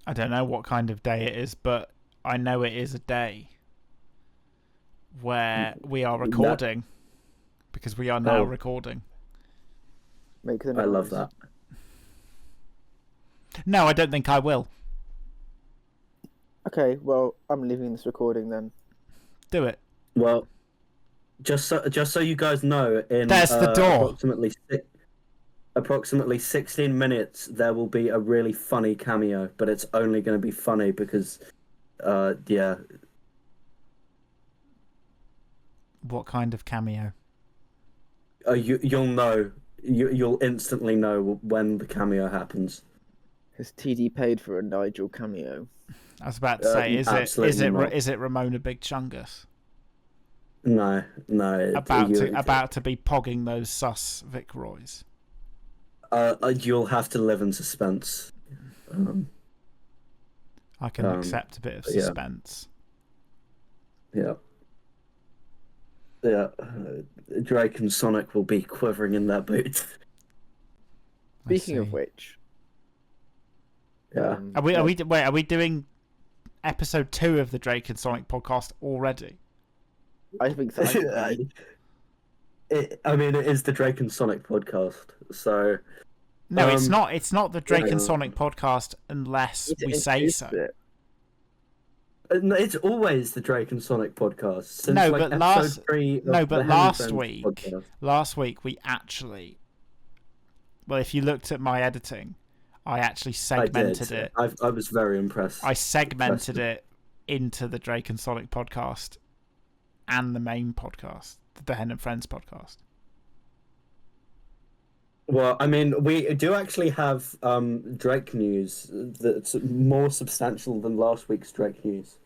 I don't know what kind of day it is, but I know it is a day where we are recording because we are now recording. Make the I love that. No, I don't think I will. Okay, well, I'm leaving this recording then. Do it. Well, just so you guys know, in There's the door. approximately 16 minutes, there will be a really funny cameo, but it's only going to be funny because, yeah. What kind of cameo? You'll know. You'll instantly know when the cameo happens. Has TD paid for a Nigel cameo? I was about to say, is it Ramona Big Chungus? No. About to be pogging those sus Vic Roys. You'll have to live in suspense. I can accept a bit of suspense. Yeah. Drake and Sonic will be quivering in their boots. Speaking of which, yeah, are we doing episode 2 of the Drake and Sonic podcast already? I think so. It is the Drake and Sonic podcast, so no, it's not. It's not the Drake and Sonic podcast unless we say so. It's always the Drake and Sonic podcast. Since, last week we actually. Well, if you looked at my editing, I actually segmented it. I was very impressed. I segmented it into the Drake and Sonic podcast and the main podcast, the Hen and Friends podcast. Well, I mean, we do actually have Drake news that's more substantial than last week's Drake news.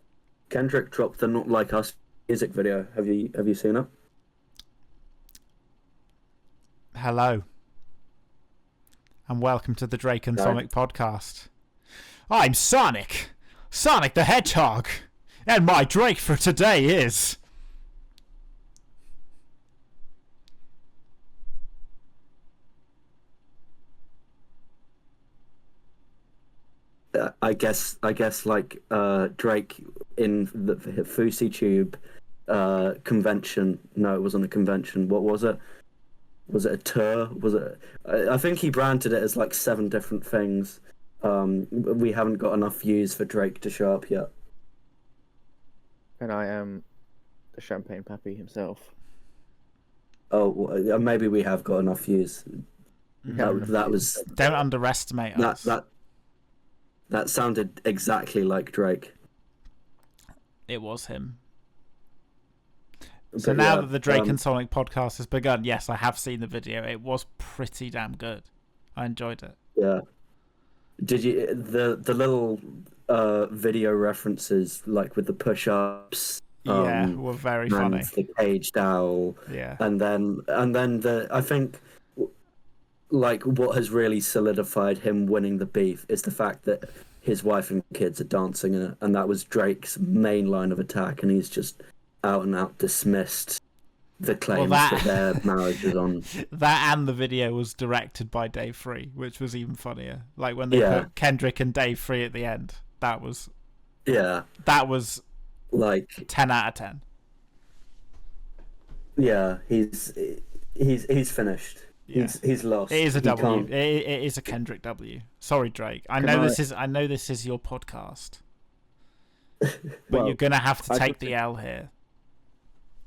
Kendrick dropped the Not Like Us music video. Have you seen it? Hello. And welcome to the Drake and Sonic podcast. I'm Sonic the Hedgehog, and my Drake for today is... I guess like Drake in the Fousey Tube convention. No, it wasn't a convention. What was it? Was it a tour? Was it? I think he branded it as like 7 different things. We haven't got enough views for Drake to show up yet. And I am the Champagne Pappy himself. Oh, well, maybe we have got enough views. That was. Don't underestimate us. That sounded exactly like Drake. It was him. So now that the Drake and Sonic podcast has begun, yes, I have seen the video. It was pretty damn good. I enjoyed it. Yeah. Did you the little video references like with the push-ups? Were very funny. The caged owl. Yeah. And then I think like what has really solidified him winning the beef is the fact that his wife and kids are dancing in it, and that was Drake's main line of attack, and he's just out and out dismissed the claims that their marriage is on. That and the video was directed by Dave Free, which was even funnier. Like when they put Kendrick and Dave Free at the end, that was like 10 out of 10. Yeah, he's finished. Yeah. He's lost. It is a W. It is a Kendrick W. Sorry, Drake. I know this is your podcast, but you're gonna have to take the L here.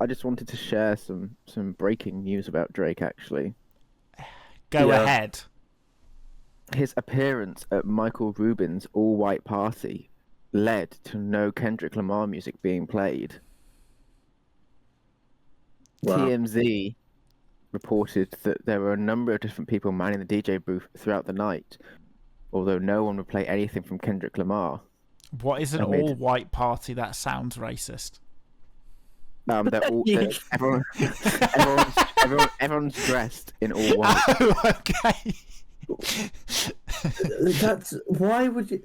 I just wanted to share some breaking news about Drake. Actually, go ahead. His appearance at Michael Rubin's all-white party led to no Kendrick Lamar music being played. Wow. TMZ reported that there were a number of different people manning the DJ booth throughout the night, although no one would play anything from Kendrick Lamar. What is an all-white party? That sounds racist. Everyone's dressed in all white. Oh, okay. That's why would you?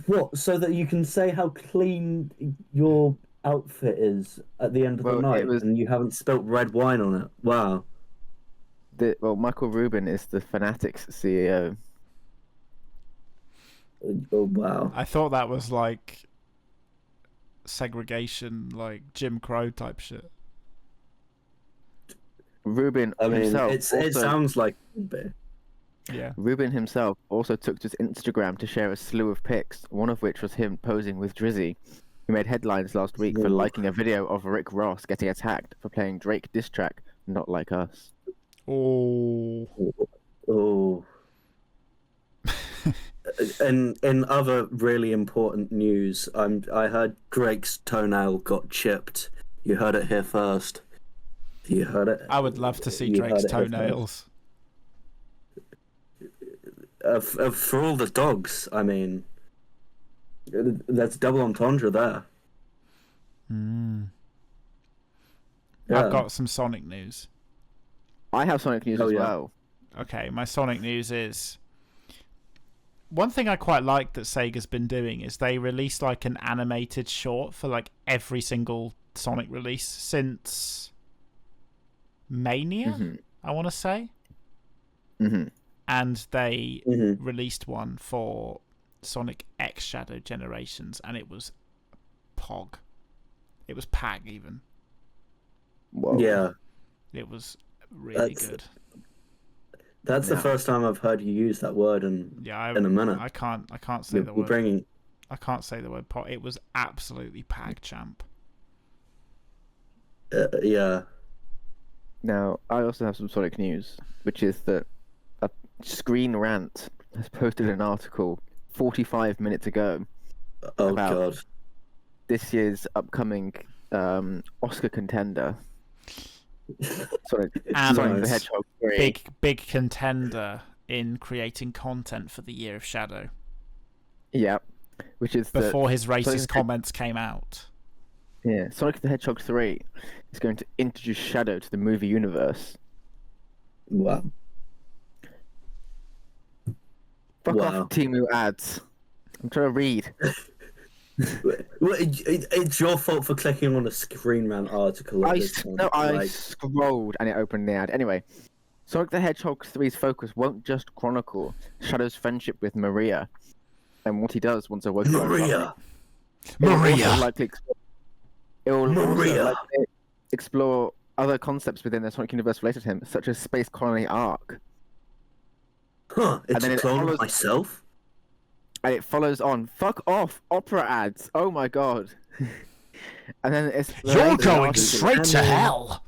What? So that you can say how clean your outfit is at the end of the night, and you haven't spilt red wine on it. Wow. Michael Rubin is the Fanatics CEO. Oh wow. I thought that was like segregation, like Jim Crow type shit. Rubin I mean, himself. it sounds like a bit. Yeah. Rubin himself also took to his Instagram to share a slew of pics, one of which was him posing with Drizzy, who made headlines last week for liking a video of Rick Ross getting attacked for playing Drake diss track, Not Like Us. Oh. Oh. In other really important news, I heard Drake's toenail got chipped. You heard it here first. You heard it. I would love to see You Drake's heard it here toenails. For all the dogs, I mean, that's double entendre there. Yeah. I've got some Sonic news. I have Sonic news as well. Okay, my Sonic news is... One thing I quite like that Sega's been doing is they release like an animated short for like every single Sonic release since Mania, I want to say. And they released one for Sonic X Shadow Generations, and it was Pog. It was Pag even. Whoa. Yeah. It was really good. That's the first time I've heard you use that word in a minute. I can't say the word. I can't say the word Pog. It was absolutely Pag champ. Yeah. Now, I also have some Sonic news, which is that a Screen Rant has posted an article 45 minutes ago about God. this year's upcoming Oscar contender. Sonic the Hedgehog 3. Big contender in creating content for the Year of Shadow. Yeah, which is before his racist comments came out. Yeah, Sonic the Hedgehog 3 is going to introduce Shadow to the movie universe. Wow. Fuck off, Timu ads. I'm trying to read. It's your fault for clicking on a Screen Rant article. I scrolled and it opened the ad. Anyway, Sonic the Hedgehog 3's focus won't just chronicle Shadow's friendship with Maria and what he does once a worker. Maria. It will also likely explore other concepts within the Sonic universe related to him, such as Space Colony Arc. Huh? It's a clone of myself. And it follows on. Fuck off, opera ads. Oh my god. And then it's. You're going straight to hell.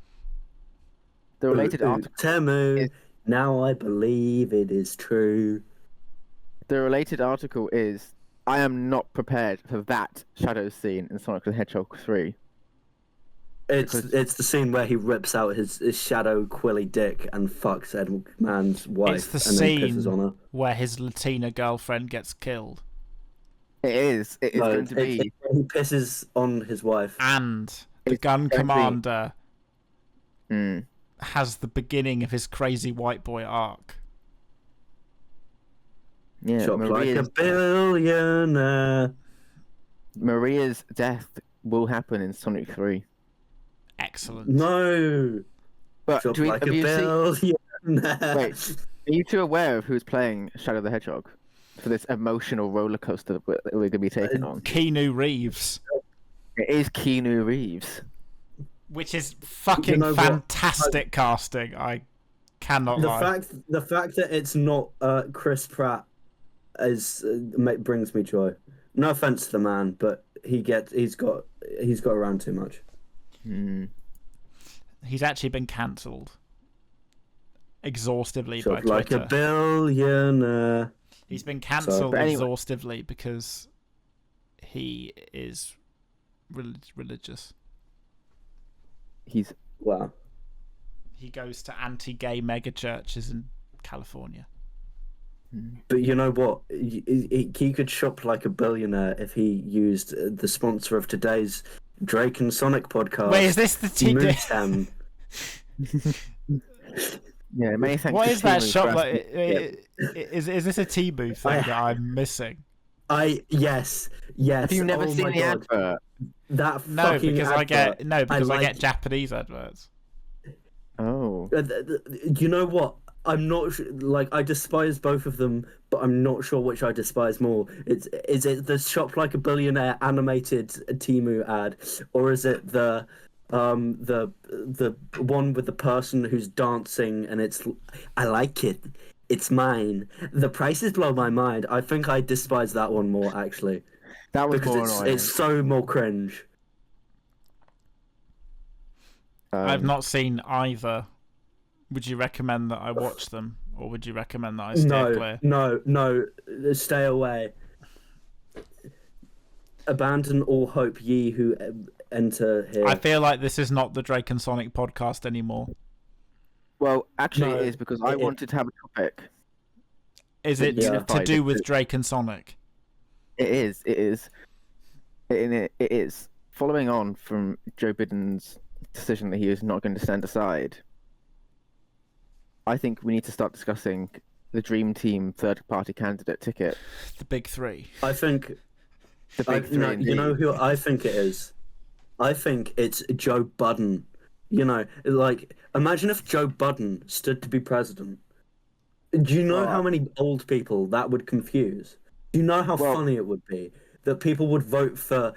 The related article. Temu, now I believe it is true. The related article is, I am not prepared for that Shadow scene in Sonic the Hedgehog 3. It's the scene where he rips out his shadow quilly dick and fucks Eggman's wife. It's the scene then pisses on her. Where his Latina girlfriend gets killed. It is. It is going to be. He pisses on his wife. And the gun commander has the beginning of his crazy white boy arc. Yeah, Shot like a billionaire. Maria's death will happen in Sonic 3. Excellent. No. But Shot like a billionaire. Wait, are you two aware of who's playing Shadow the Hedgehog for this emotional roller coaster that we're going to be taking on? Keanu Reeves. It is Keanu Reeves. Which is fucking fantastic casting. I cannot lie. The fact that it's not Chris Pratt brings me joy. No offense to the man, but he's got around too much. He's actually been cancelled exhaustively by Twitter. Like a billionaire. He's been cancelled exhaustively because he is religious. Wow. He goes to anti-gay mega churches in California. But you know what? He could shop like a billionaire if he used the sponsor of today's Drake and Sonic podcast. Wait, is this the Mootem? Yeah, many thanks. What is that shop like? Is this a T-booth thing that I'm missing? Yes. Have you never seen the advert? I get Japanese adverts. Oh. You know what? I'm not like I despise both of them, but I'm not sure which I despise more. Is it the Shop Like a Billionaire animated Temu ad, or is it the one with the person who's dancing and it's I like it, it's mine. The prices blow my mind. I think I despise that one more actually. That was Because more annoying. it's so more cringe. I've not seen either. Would you recommend that I watch them, or would you recommend that I steer clear? No, stay away. Abandon all hope, ye who enter here. I feel like this is not the Drake and Sonic podcast anymore. Well, actually, No, it is because I wanted to have a topic. Is it Yeah. to do with Drake and Sonic? It is. It is. Following on from Joe Biden's decision that he was not going to stand aside, I think we need to start discussing the Dream Team third-party candidate ticket. The big three. I think The big three. no, you indeed. know who I think it is? I think it's Joe Budden. You know, like imagine if Joe Budden stood to be president. Do you know how many old people that would confuse? Do you know how funny it would be that people would vote for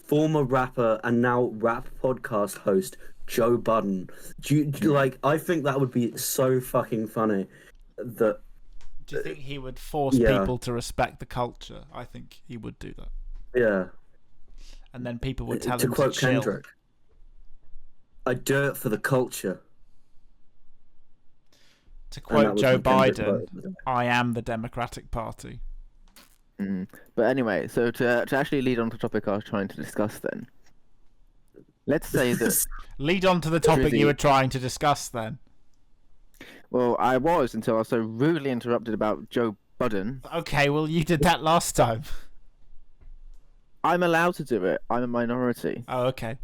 former rapper and now rap podcast host Joe Budden? Like, I think that would be so fucking funny. That Do you think he would force Yeah. people to respect the culture? I think he would do that. yeah. And then people would tell To him to quote chill. Kendrick, I do it for the culture. To And that quote was Joe what Kendrick Biden, quoted. I am the Democratic Party. But anyway, so to actually lead on to the topic I was trying to discuss then, let's say that, Lead on to the topic Drizzy. you were trying to discuss then. well, I was until I was so rudely interrupted about Joe Budden. Okay, well, you did that last time. I'm allowed to do it. I'm a minority. Oh, okay.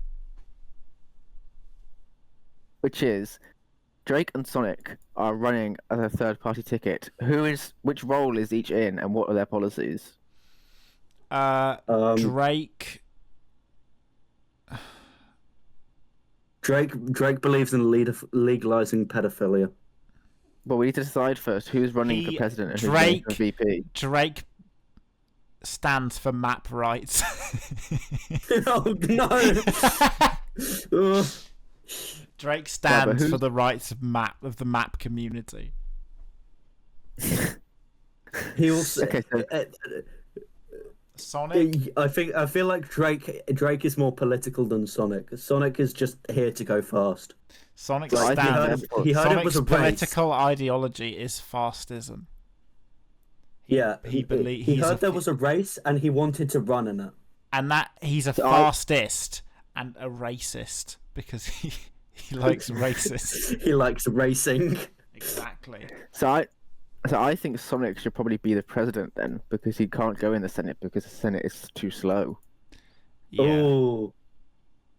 Which is, Drake and Sonic are running as a third-party ticket. Which role is each in, and what are their policies? Drake. Drake believes in legalizing pedophilia. But we need to decide first who's running for president and who's running for VP. Drake stands for map rights. Oh no! Ugh. Drake stands who's- for the rights of the map community. He also. Okay, so- Sonic. I feel like Drake is more political than Sonic. Sonic is just here to go fast. Sonic Like, stands. he heard it was Sonic's a race. political ideology is fascism. Yeah, he he heard there was a race and he wanted to run in it. And that he's a fastist and a racist because he likes racists. He likes racing. Exactly. So I think Sonic should probably be the president then, because he can't go in the Senate because the Senate is too slow. Yeah. Oh,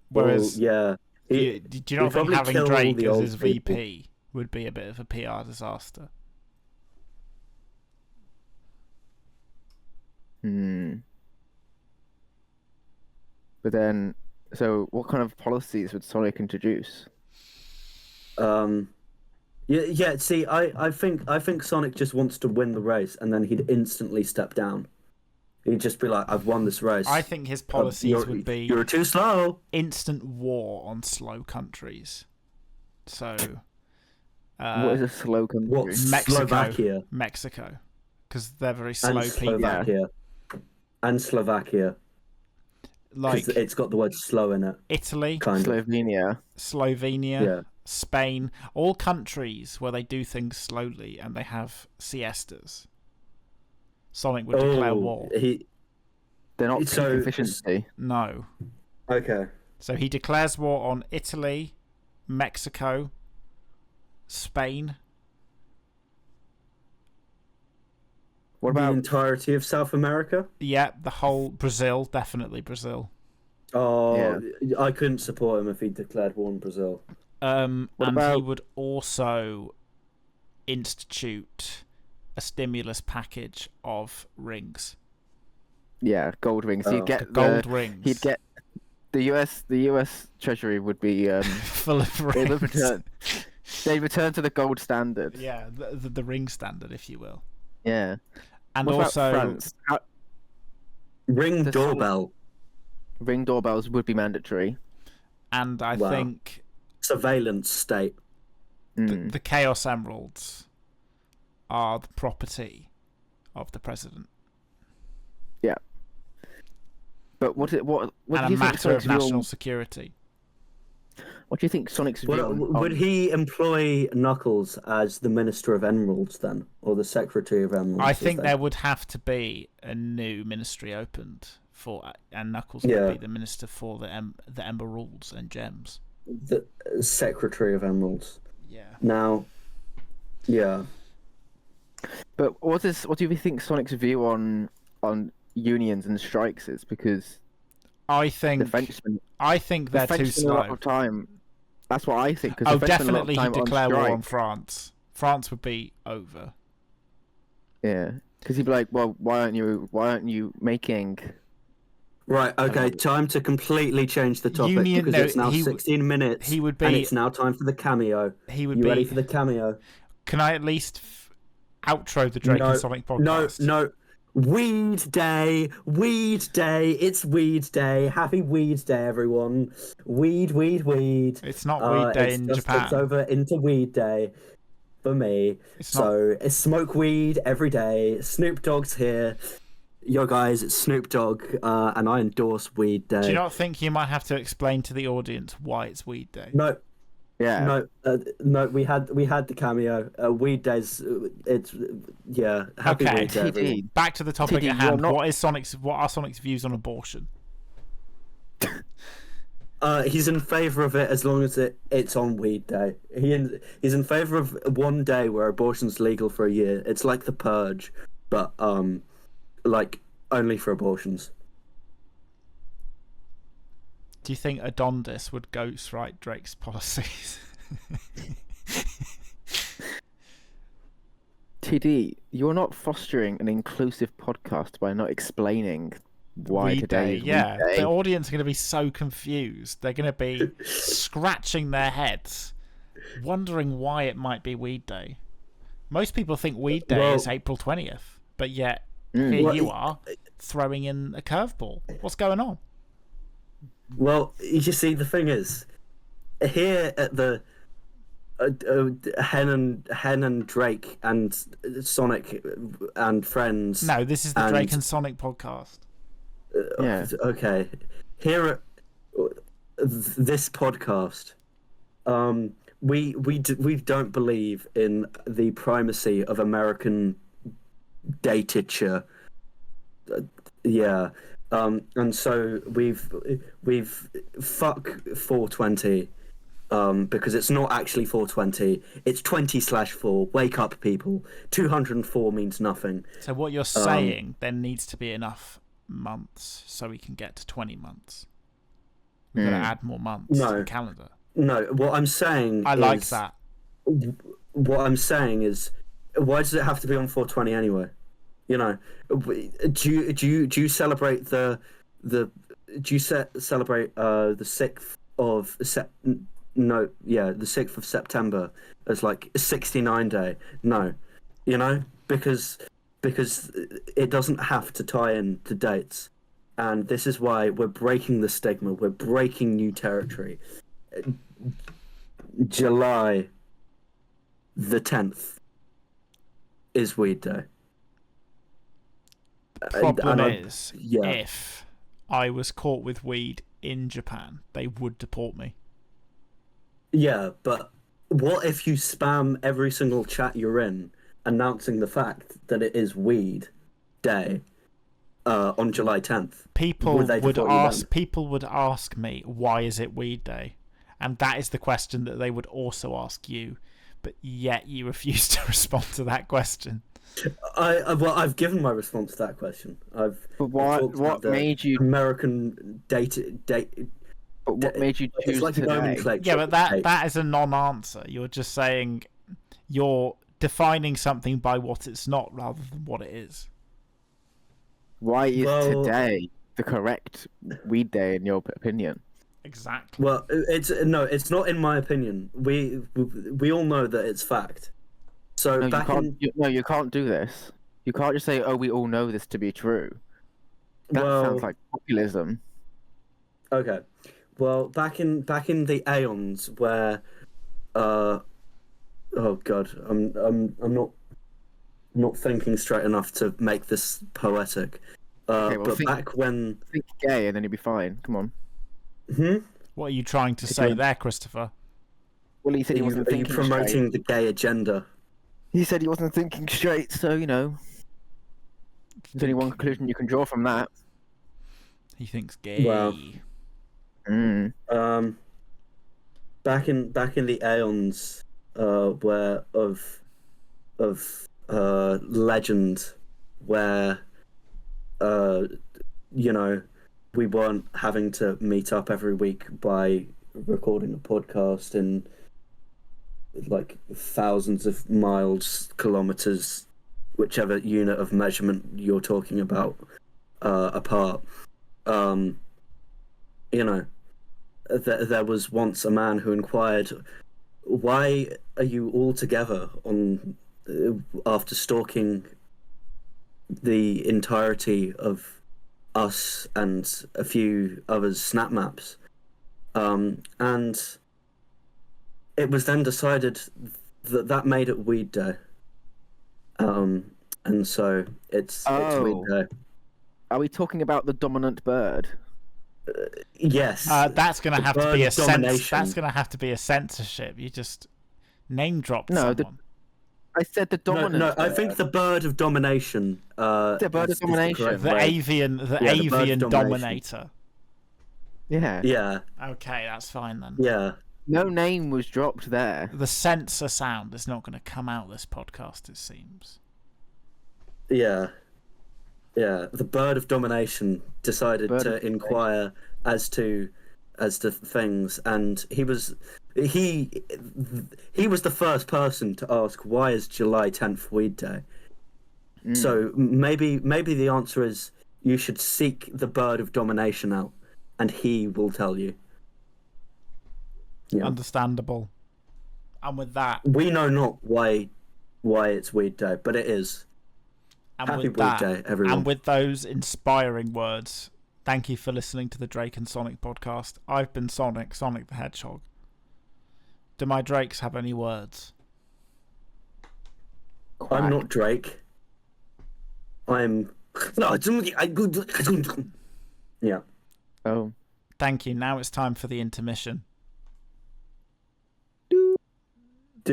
Whereas, yeah. do you not think probably having kill all Drake the as old his people. VP would be a bit of a PR disaster? But then, so what kind of policies would Sonic introduce? Yeah. See, I think Sonic just wants to win the race, and then he'd instantly step down. He'd just be like, "I've won this race." I think his policies would be "You're too slow." instant war on slow countries. So, What is a slow country? What? Slovakia. Mexico, because they're very slow And people. Slovakia. And Slovakia. Like Because it's got the word slow in it. Italy, Kind of. Slovenia. Slovenia, Yeah. Spain, all countries where they do things slowly and they have siestas. Sonic would declare war. They're not So- peak efficiency. No. Okay. So he declares war on Italy, Mexico, Spain. What The about entirety of South America? Yeah, the whole Brazil, definitely Brazil. Oh, Yeah. I couldn't support him if he declared war on Brazil. And he about- would also institute a stimulus package of rings. gold rings? Oh. He'd get Gold rings. He'd get the US Treasury would be full of it would rings. return They return to the gold standard. Yeah, the ring standard, if you will. Yeah. And What about also, France? Ring The doorbell. Ring doorbells would be mandatory. and I Wow. think Surveillance state. the Chaos Emeralds are the property of the president. Yeah. But what do And you a think matter Sonic's of view national on, security. what do you think Sonic's view Would on he employ Knuckles as the Minister of Emeralds then, or the Secretary of Emeralds? I as think they- there would have to be a new ministry opened for, and Knuckles Yeah. would be the minister for the emeralds and gems. the Secretary of Emeralds. Yeah. Now, yeah. But what do you think Sonic's view on unions and strikes is? Because I the think Frenchmen, they're too spend a lot slow. of time. That's what I think. 'Cause Oh, the French spend a lot of definitely he'd time declare war on strike. France. France would be over. Yeah, because he'd be like, "Well, why aren't you making?" Right, okay, time to completely change the topic because it's now 16 minutes he would and be. it's now time for the cameo. He would You be. ready for the cameo? Can I at least outro the Drake and Sonic podcast? No. Weed Day, it's Weed Day. Happy Weed Day, everyone. Weed. It's not Weed Day in Japan. It's over into Weed Day for me. It's It's smoke weed every day. Snoop Dogg's here. Yo guys, it's Snoop Dogg, and I endorse Weed Day. Do you not think you might have to explain to the audience why it's Weed Day? No, Yeah. no. We had the cameo. Weed Days. Happy Okay. Weed Day. everyone. Back to the topic TD, at hand. you're not- What are Sonic's views on abortion? He's in favour of it as long as it's on Weed Day. He's in favour of one day where abortion's legal for a year. It's like the purge, but like only for abortions. Do you think Adondis would ghostwrite Drake's policies? TD, you're not fostering an inclusive podcast by not explaining why Weed today Day, is yeah. Weed Day. The audience are going to be so confused. They're going to be scratching their heads, wondering why it might be Weed Day. Most people think Weed Day is April 20th, but yet here you are throwing in a curveball. What's going on? Well, you see, the thing is, here at the Hen and Drake and Sonic and friends. No, this is the Drake and Sonic podcast. Yeah. Okay. Here at this podcast, we don't believe in the primacy of American dated. Yeah. And so we've fuck 420 because it's not actually 420, it's 20/4. Wake up, people. 204 means nothing. So what you're saying, there needs to be enough months so we can get to 20 months. We've got to add more months to the calendar. No, what I'm saying I like that. What I'm saying is, why does it have to be on 420 anyway? You know, do you celebrate the 6th of the 6th of September as like 69 day? No, you know, because it doesn't have to tie in to dates, and this is why we're breaking the stigma. We're breaking new territory. July the 10th is Weed Day. Problem is, yeah. if I was caught with weed in Japan, they would deport me. Yeah, but what if you spam every single chat you're in announcing the fact that it is Weed Day on July 10th? People Would they would deport you then? People would ask me, why is it Weed Day? And that is the question that they would also ask you, but yet you refuse to respond to that question. I've given my response to that question. But I've what talked about the made you? American date? But what made you choose It's like today? nomenclature. Yeah, but that is a non-answer. You're just saying, you're defining something by what it's not rather than what it is. Why is Well- today the correct Weed Day in your opinion? Exactly. Well, it's not in my opinion. We all know that it's fact. So No, back in you can't do this. You can't just say, "Oh, we all know this to be true." That sounds like populism. okay, well back in the aeons where, oh god, I'm not thinking straight enough to make this poetic. Okay, well, But back when, think gay, and then you'll be fine. Come on. What are you trying to say there, Christopher? Well, he said he wasn't are you thinking promoting straight. the gay agenda? He said he wasn't thinking straight, so there's only one conclusion you can draw from that. He thinks gay. Well, Mm. back in the aeons, where of legend, where we weren't having to meet up every week by recording a podcast in like thousands of miles, kilometers, whichever unit of measurement you're talking about, apart. There was once a man who inquired, "Why are you all together on after stalking the entirety of us and a few others' snap maps?" And it was then decided that made it Weed Day. And so it's Weed Day. Are we talking about the dominant bird? Yes. That's gonna have to be a domination. That's gonna have to be a censorship. You just name dropped No, someone. I said the dominant. No, I bird. think the bird of domination. The bird of domination. The avian, the bird of avian domination. dominator. Yeah. Yeah. Okay, that's fine then. Yeah. No name was dropped there. The censor sound is not going to come out this podcast, it seems. Yeah. Yeah. The bird of domination decided to inquire as to things, and he was the first person to ask, why is July 10th Weed Day? So maybe the answer is you should seek the bird of domination out, and he will tell you. Yeah. Understandable. And with that, we know not why it's Weed Day, but it is. and Happy with Weed that, Day, everyone. And with those inspiring words, thank you for listening to the Drake and Sonic podcast. I've been Sonic the Hedgehog. Do my Drakes have any words? Quack. I'm not Drake. I'm. Yeah. Oh. Thank you. Now it's time for the intermission. Oh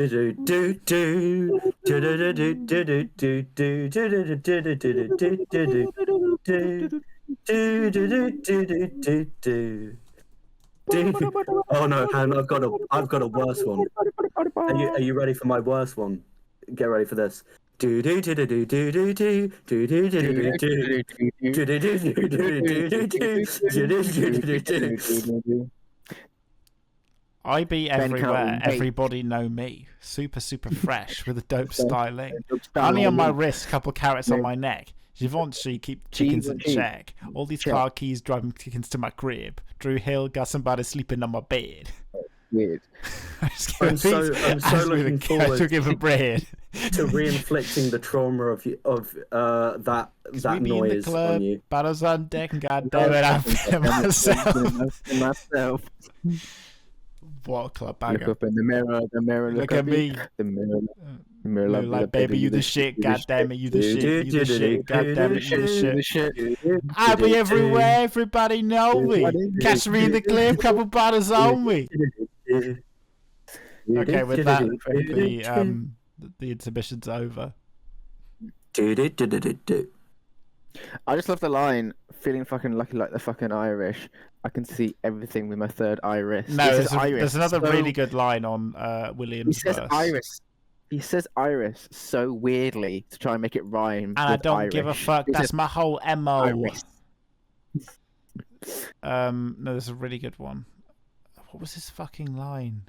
no, Han, I've got a worse one. Are you ready for my worse one? Get ready for this. I be everywhere, everybody know me. Super fresh with a dope styling. Honey on my wrist, couple carrots on my neck. Givenchy keep chickens in check. All these car keys driving chickens to my crib. Drew Hill got somebody sleeping on my bed. Weird. I'm so looking forward to give a bread. To re-inflicting the trauma of that noise in the club, on you. Battles on deck, and goddamn it, I'm feeling myself. What club banger? Look up in the mirror. Look at me. The mirror, like baby, you the shit. Goddamn it, you the shit. You the shit. Goddamn it, you the shit. I be everywhere, everybody know me. Catch me in the club, couple bottles on me. Okay, with that, the exhibition's over. I just love the line, feeling fucking lucky like the fucking Irish. I can see everything with my third iris. No, there's another really good line on William's verse. Iris. He says iris so weirdly to try and make it rhyme. And I don't Irish. give a fuck. That's my whole MO. Iris. No, there's a really good one. What was his fucking line?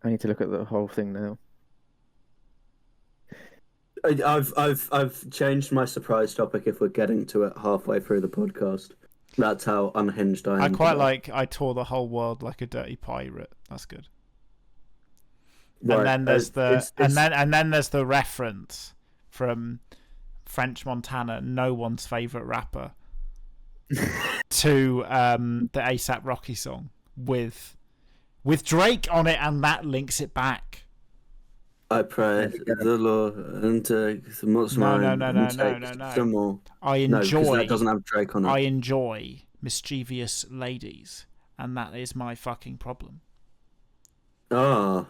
I need to look at the whole thing now. I've changed my surprise topic if we're getting to it halfway through the podcast. That's how unhinged I am. I quite today. like I tore the whole world like a dirty pirate. That's good. Right, And then there's it's- and then there's the reference from French Montana, no one's favorite rapper, to the ASAP Rocky song with Drake on it, and that links it back. I pray the Lord and take some more No, mine no, and no, take no, no, some no. more. I No, because enjoy that doesn't have Drake on it. I enjoy mischievous ladies, and that is my fucking problem. Ah,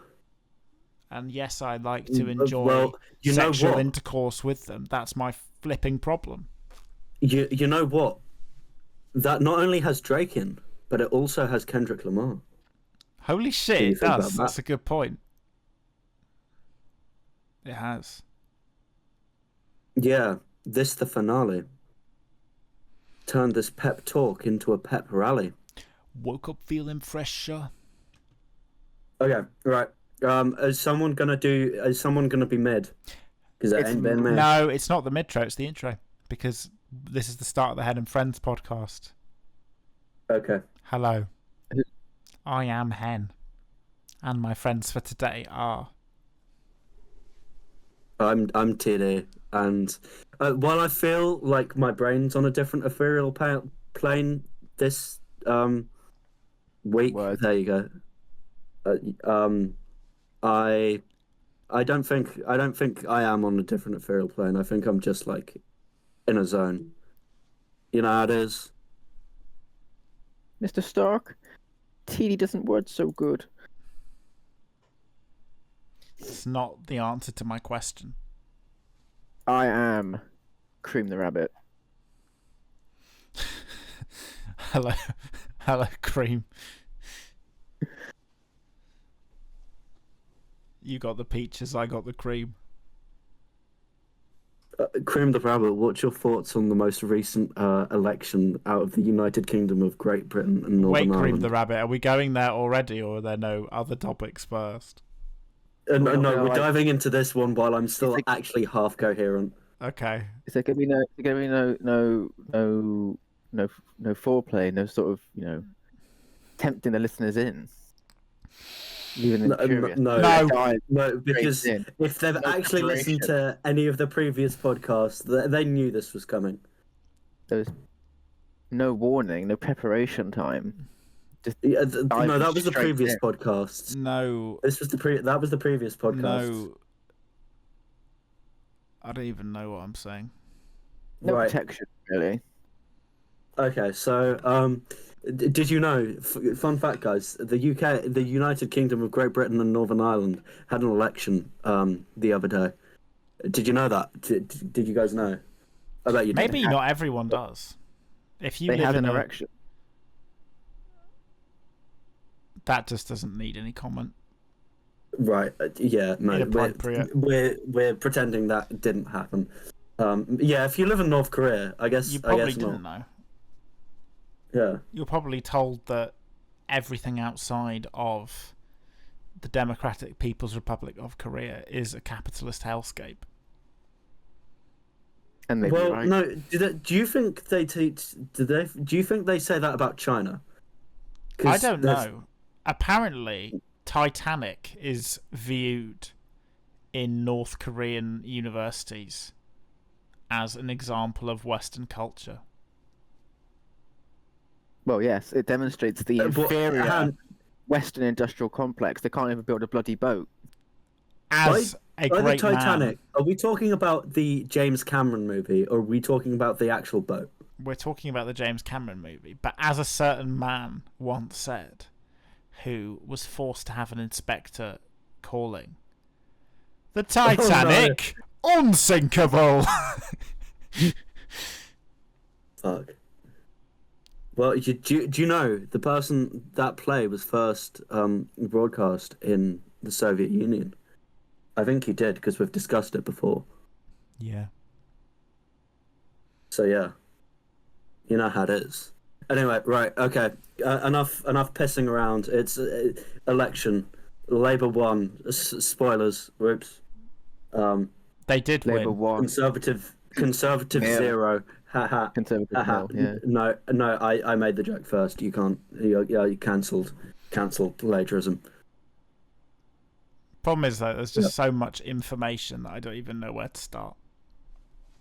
And yes, I like to enjoy well, you know sexual what? intercourse with them. That's my flipping problem. You know what? That not only has Drake in, but it also has Kendrick Lamar. Holy shit, you it think does. about that? That's a good point. It has. Yeah, this the finale. Turned this pep talk into a pep rally. Woke up feeling fresher. Okay, right. Is someone gonna be mid? Because it It's ain't been me. No, it's not the midtro, it's the intro. Because this is the start of the Head and Friends podcast. Okay. Hello. I am Hen. And my friends for today are... I'm TD, and while I feel like my brain's on a different ethereal plane this week, Word. there you go. I don't think I am on a different ethereal plane. I think I'm just like in a zone. You know how it is. Mr. Stark, TD doesn't word so good. It's not the answer to my question. I am Cream the Rabbit. Hello, Cream. You got the peaches, I got the cream. Cream the Rabbit, what's your thoughts on the most recent election out of the United Kingdom of Great Britain and Northern Wait, Cream Ireland? the Rabbit, are we going there already, or are there no other topics first? No, Well, we're like- diving into this one while I'm still It's like- actually half coherent. Okay. Is there gonna be no foreplay, no sort of tempting the listeners in, leaving them curious. No. No, because Straight in. if they've No actually listened to any of the previous podcasts, they knew this was coming. There's no warning, no preparation time. Just Yeah, dive no, that was the straight previous in. podcast. No. This was that was the previous podcast. No. I don't even know what I'm saying. No Right. protection, really. Okay, so did you know? Fun fact, guys: the UK, the United Kingdom of Great Britain and Northern Ireland had an election the other day. Did you know that? Did you guys know? I bet you did. Maybe not everyone does. If you They live had in an a... erection. That just doesn't need any comment. Right. Yeah. No. Inappropriate. We're pretending that didn't happen. Yeah. If you live in North Korea, I guess. You probably I guess didn't not. know. Yeah. You're probably told that everything outside of the Democratic People's Republic of Korea is a capitalist hellscape. And they Well, right. no. Do you think they teach? Do you think they say that about China? I 'Cause don't there's- know. Apparently, Titanic is viewed in North Korean universities as an example of Western culture. Well, yes, it demonstrates the But inferior Western industrial complex. They can't even build a bloody boat. As a by the great Titanic, man, are we talking about the James Cameron movie, or are we talking about the actual boat? we're talking about the James Cameron movie, but as a certain man once said, who was forced to have an inspector calling, the Titanic, unsinkable. Fuck. Well, do you know the person that play was first broadcast in the Soviet Union? I think he did because we've discussed it before. Yeah. So yeah, you know how it is. Anyway, right, okay, enough pissing around. It's election. Labour won. Spoilers. Whoops. They did Labour win. won. Conservative Yeah. 0. Haha. Conservative Haha. yeah. No, I made the joke first. You can't. You cancelled plagiarism. Problem is that there's just so much information that I don't even know where to start.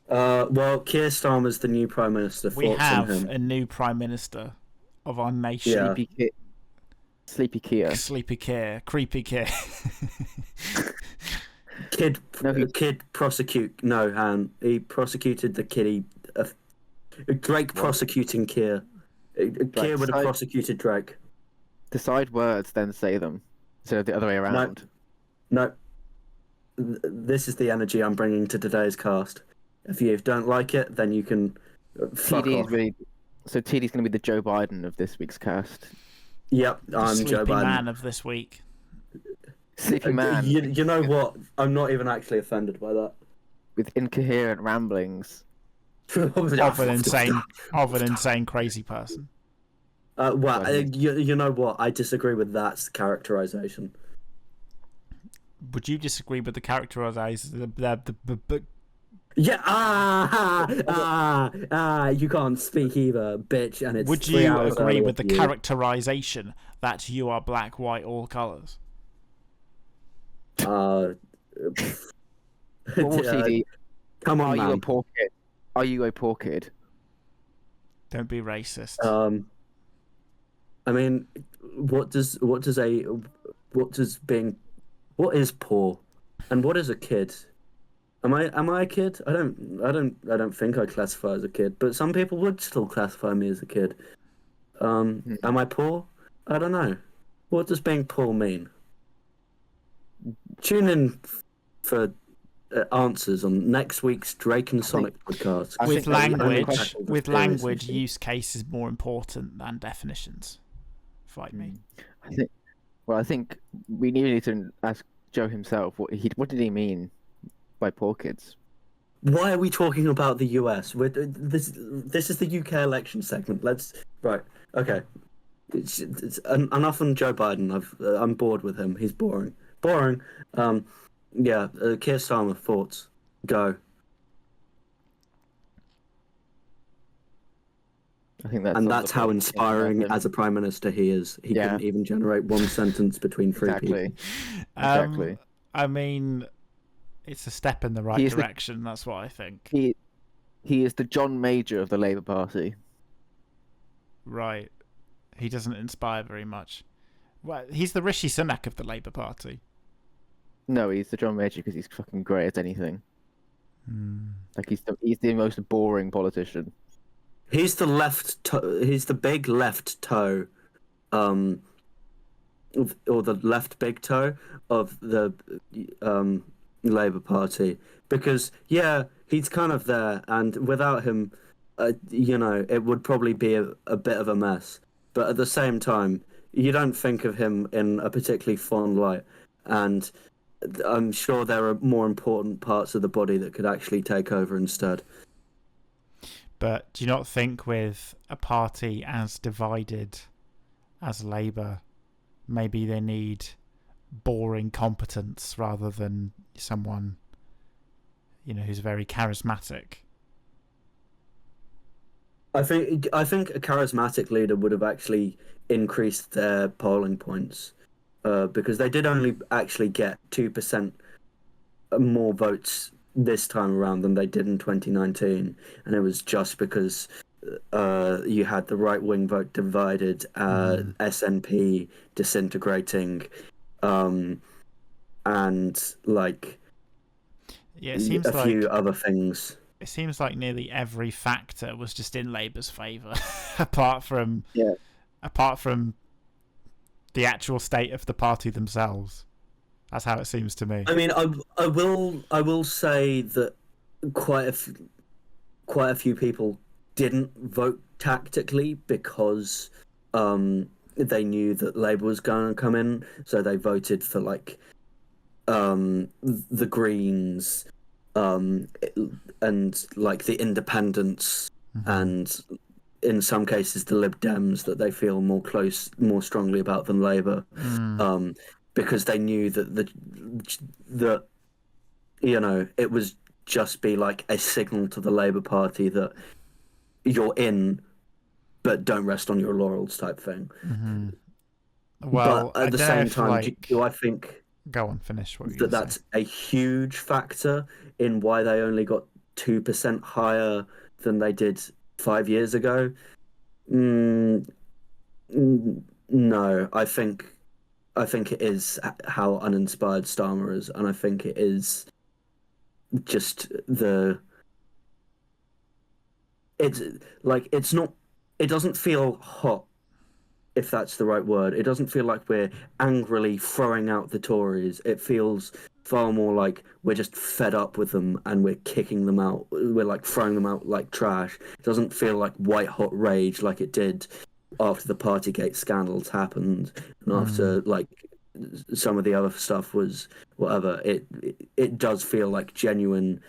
Well, Keir Starmer's the new Prime Minister. We Thoughts have on him? a new Prime Minister of our nation. Yeah. Sleepy Kia. Sleepy Keir. Creepy Keir. Kid prosecute. No, Han. He prosecuted the kiddie. Drake prosecuting Keir. Keir would have prosecuted Drake. Decide words, then say them. So the other way around. No. This is the energy I'm bringing to today's cast. If you don't like it, then you can fuck off. So TD's going to be the Joe Biden of this week's cast. Yep, I'm Joe Biden. Sleepy man of this week. Sleepy man. You know what? I'm not even actually offended by that. With incoherent ramblings. Of an insane crazy person. You know what? I disagree with that characterization. Would you disagree with the characterization? You can't speak either, bitch. And it's. Would you agree with the characterization that you are black, white, all colours? What CD? Come on, Are man. you a poor kid? Are you a poor kid? Don't be racist. I mean, what is poor, and what is a kid? Am I a kid? I don't think I classify as a kid, but some people would still classify me as a kid. Am I poor? I don't know. What does being poor mean? Tune in for answers on next week's Drake and Sonic podcast. With language, use case is more important than definitions. Fight me. I think we need to ask Joe himself what did he mean by poor kids? Why are we talking about the US? This is the UK election segment. Okay. It's enough on Joe Biden. I'm bored with him. He's boring. Keir Starmer, thoughts. Go. I think that's how inspiring as a prime minister he is. He couldn't even generate one sentence between three people. Exactly. I mean, it's a step in the right direction. That's what I think. He is the John Major of the Labour Party. Right. He doesn't inspire very much. Well, he's the Rishi Sunak of the Labour Party. No, he's the John Major because he's fucking great at anything. Like he's the most boring politician. He's the he's the big left toe, or the left big toe of the Labour Party, because he's kind of there, and without him, it would probably be a bit of a mess. But at the same time, you don't think of him in a particularly fond light, and I'm sure there are more important parts of the body that could actually take over instead. But do you not think with a party as divided as Labour, maybe they need boring competence rather than someone, who's very charismatic? I think a charismatic leader would have actually increased their polling points, because they did only actually get 2% more votes this time around than they did in 2019, and it was just because you had the right-wing vote divided, SNP disintegrating, and a few other things. It seems like nearly every factor was just in Labour's favour, apart from the actual state of the party themselves. That's how it seems to me. I mean, I will say that quite a few people didn't vote tactically because they knew that Labour was going to come in, so they voted for the Greens, and the Independents, and in some cases the Lib Dems that they feel more strongly about than Labour. Because they knew that it was just be like a signal to the Labour Party that you're in, but don't rest on your laurels type thing. Mm-hmm. Well, but at the same time, do I think go on, finish what that that's a huge factor in why they only got 2% higher than they did 5 years ago? No, I think it is how uninspired Starmer is, and I think it is just it's not. It doesn't feel hot, if that's the right word. It doesn't feel like we're angrily throwing out the Tories. It feels far more like we're just fed up with them and we're kicking them out. We're like throwing them out like trash. It doesn't feel like white hot rage like it did after the Partygate scandals happened and after like some of the other stuff was whatever. It does feel like genuine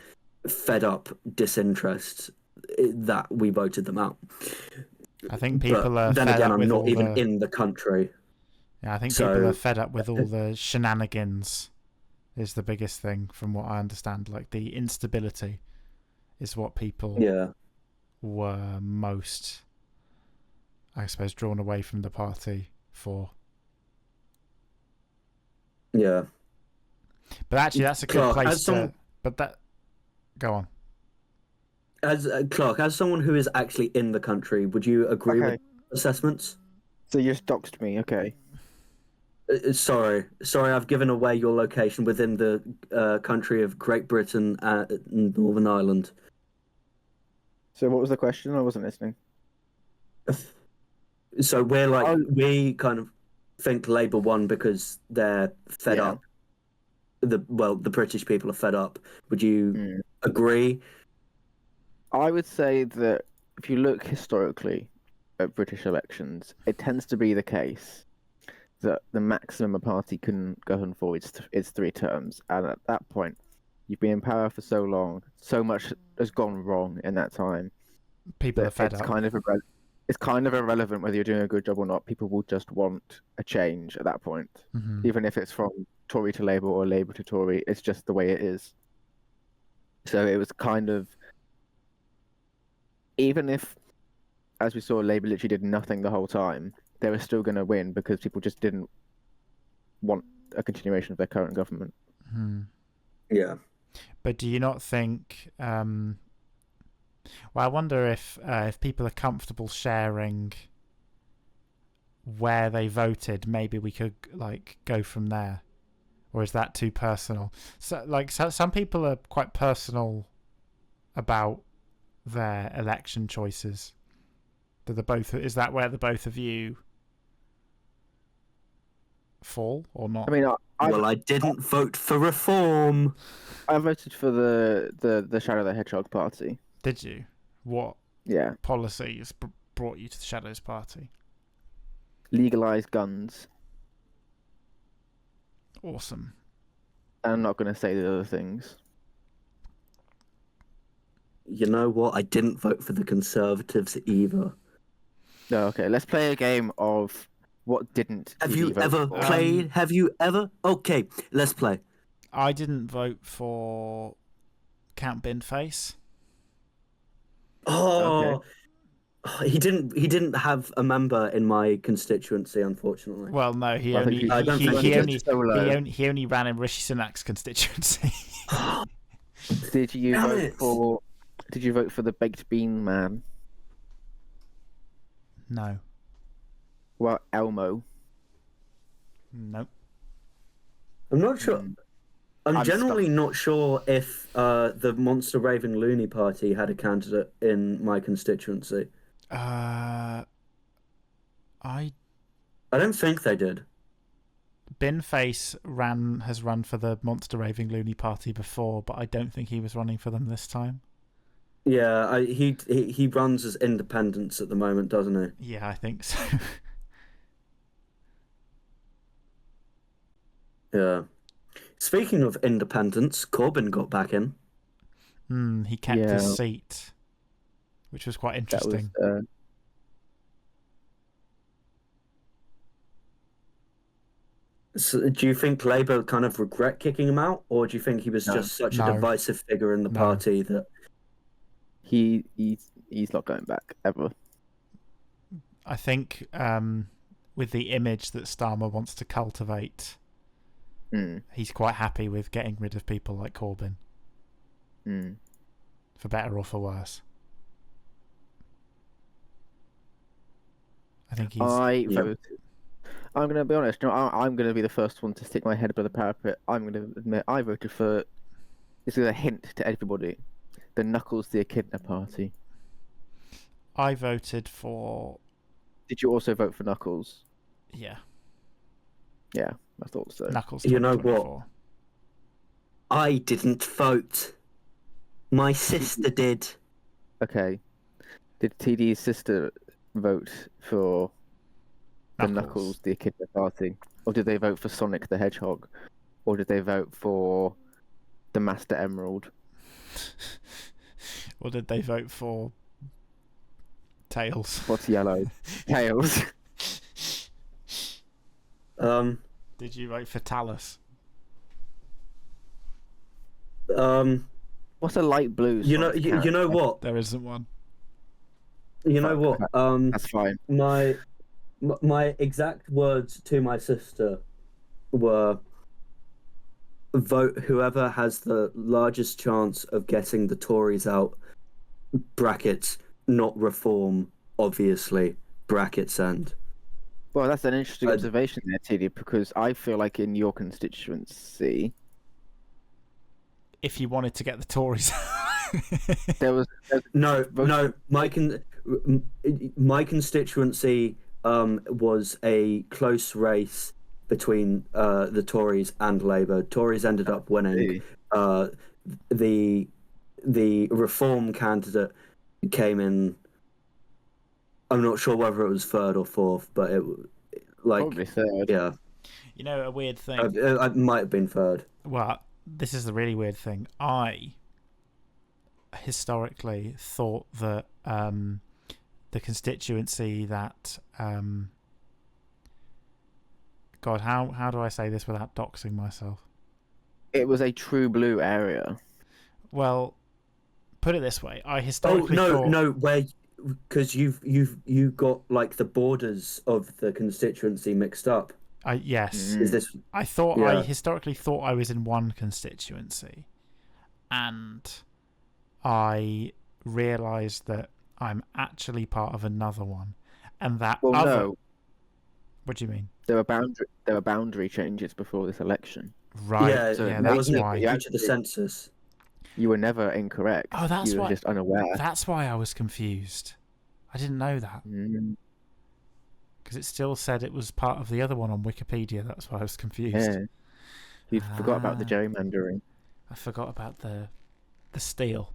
fed up disinterest that we voted them out. I think people are then fed again, up I'm with not even in the country. Yeah, I think people are fed up with all the shenanigans is the biggest thing from what I understand. Like the instability is what people were most, I suppose, drawn away from the party for. Yeah. But actually, that's a good place to... But that... Go on. As Clark, as someone who is actually in the country, would you agree with assessments? So you just doxed me, okay. Sorry, I've given away your location within the country of Great Britain and Northern Ireland. So what was the question? I wasn't listening. So we're like, we kind of think Labour won because they're fed up. The British people are fed up. Would you agree? I would say that if you look historically at British elections, it tends to be the case that the maximum a party can go on for is 3 terms. And at that point, you've been in power for so long, so much has gone wrong in that time. People are fed up. It's kind of irrelevant whether you're doing a good job or not. People will just want a change at that point. Mm-hmm. Even if it's from Tory to Labour or Labour to Tory, it's just the way it is. So it was kind of... Even if, as we saw, Labour literally did nothing the whole time, they were still going to win because people just didn't want a continuation of their current government. Mm-hmm. Yeah. But do you not think... well, I wonder if people are comfortable sharing where they voted, maybe we could like go from there. Or is that too personal? So some people are quite personal about their election choices. Is that where the both of you fall or not? I mean, I didn't vote for reform. I voted for the Shadow the Hedgehog party. Did you? What policies brought you to the Shadows party? Legalize guns. Awesome. I'm not going to say the other things. You know what? I didn't vote for the Conservatives either. No, okay. Let's play a game of what didn't. Have you ever played? Have you ever? Okay, let's play. I didn't vote for Count Binface. Oh, okay. He didn't have a member in my constituency, unfortunately. Well, no, he only ran in Rishi Sunak's constituency. Did you vote for the baked bean man? No. Well, Elmo. Nope. I'm not sure. I'm generally not sure if the Monster Raving Loony Party had a candidate in my constituency. I don't think they did. Binface has run for the Monster Raving Loony Party before, but I don't think he was running for them this time. Yeah, he runs as independents at the moment, doesn't he? Yeah, I think so. Yeah. Speaking of independents, Corbyn got back in. He kept his seat, which was quite interesting. So, do you think Labour kind of regret kicking him out, or do you think he was just such a No. divisive figure in the No. party that He's not going back ever. I think with the image that Starmer wants to cultivate, he's quite happy with getting rid of people like Corbyn, for better or for worse. I think he's. I'm going to be honest. I'm going to be the first one to stick my head above the parapet. I'm going to admit I voted for. This is a hint to everybody. The Knuckles the Echidna Party. I voted for. Did you also vote for Knuckles? Yeah. Yeah, I thought so. Knuckles. You know what? I didn't vote. My sister did. Okay. Did TD's sister vote for the Knuckles the Echidna Party? Or did they vote for Sonic the Hedgehog? Or did they vote for the Master Emerald? Or did they vote for Tails? What's yellow? Tails. Did you vote for Talus? What's a light blue? You know what? There isn't one. You know what? That's fine. My exact words to my sister were, vote whoever has the largest chance of getting the Tories out, brackets, not reform, obviously, brackets end. Well, that's an interesting observation there, TD, because I feel like in your constituency, if you wanted to get the Tories, there was no. My constituency was a close race between the Tories and Labour. Tories ended up winning. The Reform candidate came in. I'm not sure whether it was third or fourth, but probably third. Yeah. You know, a weird thing. It might have been third. Well, this is the really weird thing. I historically thought that the constituency that God, how do I say this without doxing myself? It was a true blue area. Well, put it this way: I historically thought... because you got like the borders of the constituency mixed up. Yes. Is this? I historically thought I was in one constituency, and I realised that I'm actually part of another one, and that no. What do you mean? There were boundary changes before this election. Right. Yeah, that's why. Due to the census. You were never incorrect. Oh, that's you were why. Just unaware. That's why I was confused. I didn't know that. Because it still said it was part of the other one on Wikipedia. That's why I was confused. Yeah. You forgot about the gerrymandering. I forgot about the steal.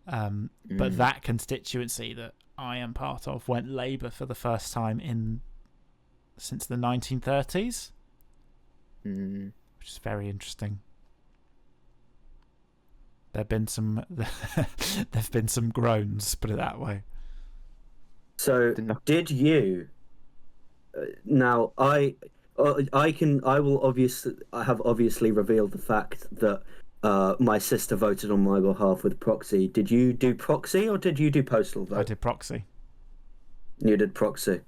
But that constituency that I am part of went Labour for the first time since the 1930s, which is very interesting. There've been some groans, put it that way. So did you? Now I have obviously revealed the fact that my sister voted on my behalf with proxy. Did you do proxy or did you do postal vote? I did proxy. You did proxy.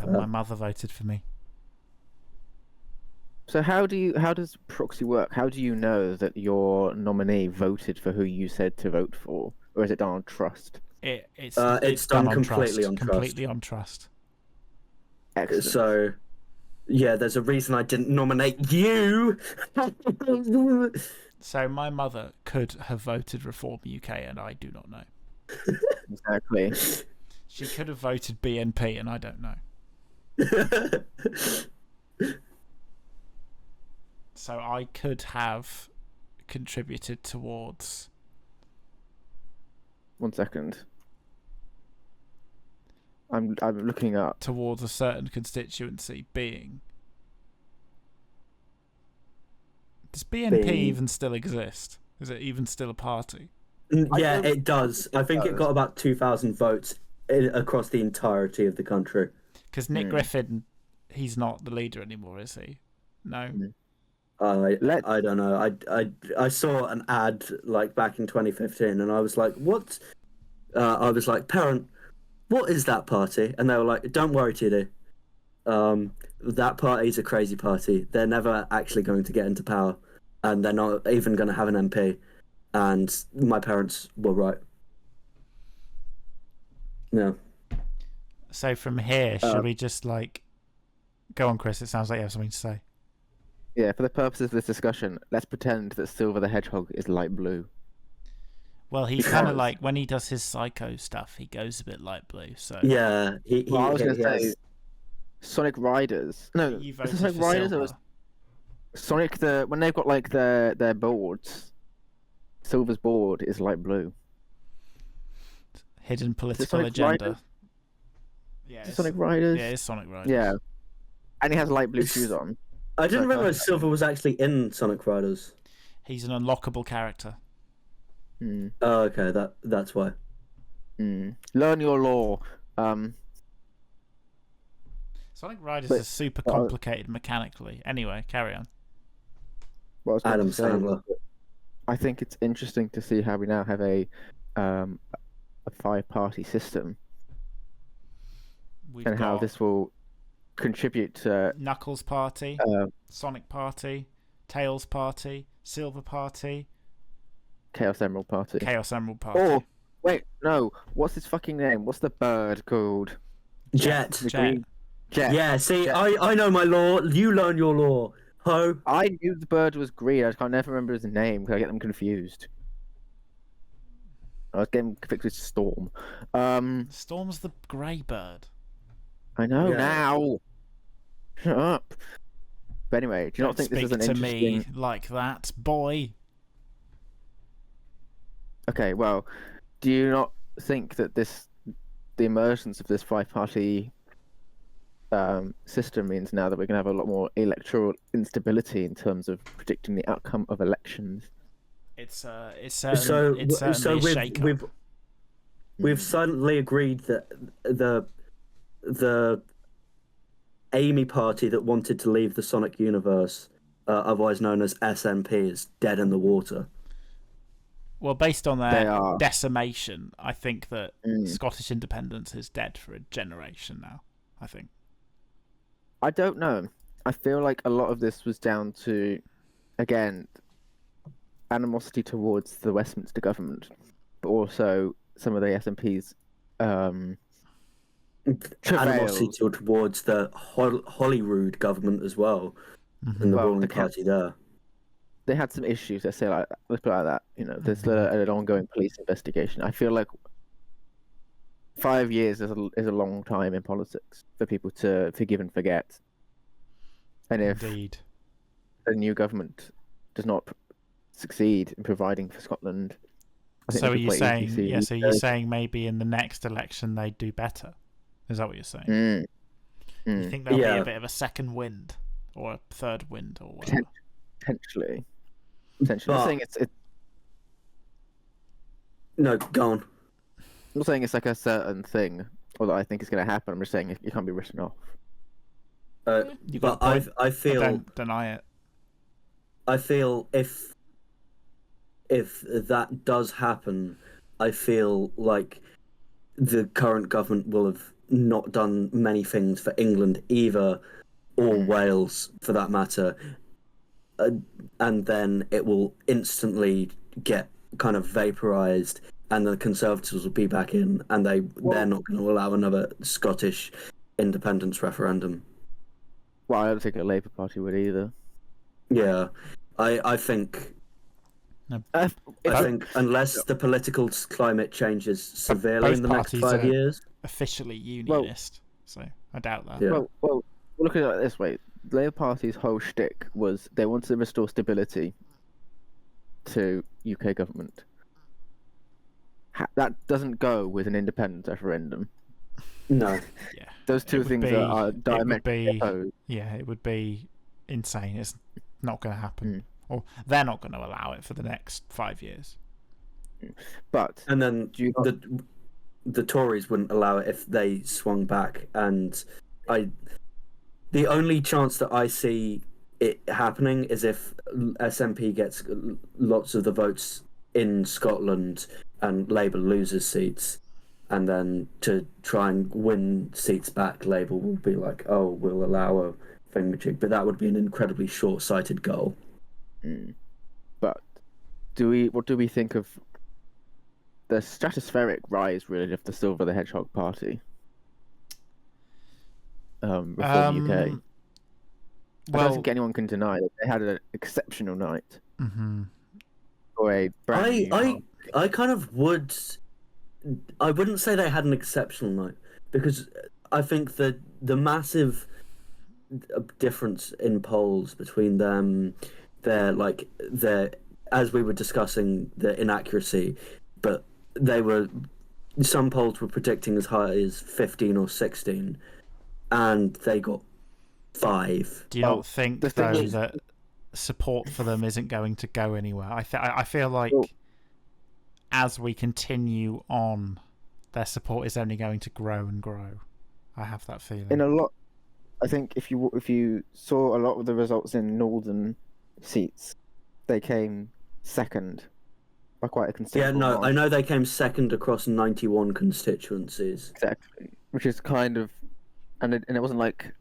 My mother voted for me. So how does proxy work? How do you know that your nominee voted for who you said to vote for, or is it done on trust? It's done completely on trust. Completely on trust. Excellent. So, yeah, there's a reason I didn't nominate you. So my mother could have voted Reform UK, and I do not know. Exactly. She could have voted BNP, and I don't know. So I could have contributed towards... 1 second. I'm looking up. Towards a certain constituency being... Does BNP even still exist? Is it even still a party? Yeah, it does. I think it got about 2,000 votes across the entirety of the country. Because Nick Griffin he's not the leader anymore, is he? No. I don't know. I saw an ad like back in 2015, and I was like, "What?" I was like, "Parent, what is that party?" And they were like, "Don't worry, TD. That party's a crazy party. They're never actually going to get into power, and they're not even going to have an MP." And my parents were right. Yeah. So from here, should we just like go on, Chris? It sounds like you have something to say. Yeah, for the purposes of this discussion, let's pretend that Silver the Hedgehog is light blue. Well, he kind of like when he does his psycho stuff, he goes a bit light blue. So Yeah, I was going to say has... Sonic Riders. No, you is voted it Sonic for Riders Silver. or was Sonic when they've got like their boards. Silver's board is light blue. Hidden political Sonic agenda. Riders? Yeah, Is it Sonic Riders? Yeah, it's Sonic Riders. Yeah, and he has light blue shoes on. I didn't Sorry, realize Silver was actually in Sonic Riders. He's an unlockable character. Mm. Oh, okay, that's why. Mm. Learn your lore. Sonic Riders is super complicated mechanically. Anyway, carry on. Adam Sandler. I think it's interesting to see how we now have a 5-party system We've and how got this will contribute to Knuckles Party, Sonic Party, Tails Party, Silver Party, Chaos Emerald Party. Chaos Emerald Party. Oh, wait, no. What's his fucking name? What's the bird called? Jet. The green- Jet. Yeah, see, Jet. I know my law. You learn your law. Ho. I knew the bird was green. I can't never remember his name because I get them confused. I was getting confused with Storm. Storm's the grey bird. I know Yeah. now. Shut up. But anyway, do you not Don't think this is an speak to interesting? me like that, boy? Okay, well, do you not think that the emergence of this 5-party system means now that we're going to have a lot more electoral instability in terms of predicting the outcome of elections? It's So certainly a shake-up. we've silently agreed that the Amy party that wanted to leave the Sonic universe, otherwise known as SNP, is dead in the water. Well, based on They their are. decimation, I think that Scottish independence is dead for a generation now. I think. I don't know. I feel like a lot of this was down to, again, animosity towards the Westminster government, but also some of the SNP's Animosity towards the Holyrood government as well, and the ruling party there. They had some issues. Let's say let's put it like that. You know, there's an ongoing police investigation. I feel like 5 years is a long time in politics for people to forgive and forget. And if Indeed. the new government does not succeed in providing for Scotland, I think So are they should you play saying? ETC. Yeah. So you're saying maybe in the next election they'd do better? Is that what you're saying? You think there'll be a bit of a second wind or a third wind or whatever? Potentially. I'm saying it's No, go on. I'm not saying it's like a certain thing, or that I think is going to happen. I'm just saying it can't be written off. You got But a point. I feel Don't deny it. I feel if that does happen, I feel like the current government will have not done many things for England either, or Wales for that matter, and then it will instantly get kind of vaporized, and the Conservatives will be back in, and they're not going to allow another Scottish independence referendum. Well, I don't think a Labour Party would either. Yeah, I think. I think unless the political climate changes severely in the next 5 years, officially unionist, so I doubt that. Yeah. Well, look at it this way: the Labour Party's whole shtick was they wanted to restore stability to UK government. That doesn't go with an independence referendum. No. Yeah. Those two things are diametrically opposed. Yeah, it would be insane. It's not going to happen. Or they're not going to allow it for the next 5 years. But and then the Tories wouldn't allow it if they swung back, and the only chance that I see it happening is if SNP gets lots of the votes in Scotland and Labour loses seats, and then to try and win seats back, Labour will be like, oh, we'll allow a thingamajig, but that would be an incredibly short-sighted goal. But what do we think of the stratospheric rise, really, of the Silver the Hedgehog party? Reform UK. I don't think anyone can deny that they had an exceptional night. Or a brand new I kind of would. I wouldn't say they had an exceptional night, because I think that the massive difference in polls between them, as we were discussing, the inaccuracy, but some polls were predicting as high as 15 or 16, and they got 5. Do you not think, though, that support for them isn't going to go anywhere? I feel like as we continue on, their support is only going to grow and grow. I have that feeling. I think if you saw a lot of the results in northern seats, they came second by quite a considerable margin. I know they came second across 91 constituencies. Exactly, which is kind of, and it wasn't like,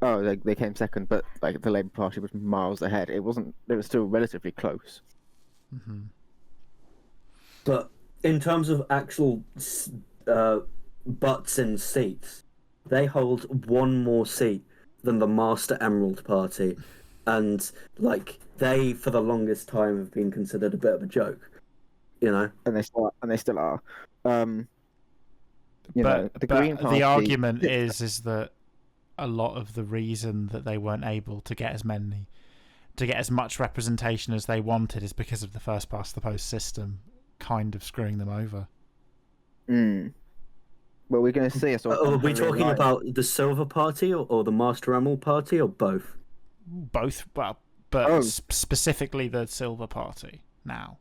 oh, they came second, but like the Labour Party was miles ahead. It was still relatively close. But in terms of actual butts in seats, they hold one more seat than the Master Emerald Party, and they for the longest time have been considered a bit of a joke, and they still are. The Green Party, the argument is that a lot of the reason that they weren't able to get as much representation as they wanted is because of the first past the post system kind of screwing them over. Well, we're going to see a sort of... Are we talking about the Silver Party or the Master Emerald Party, or both? Both, but specifically the Silver Party now.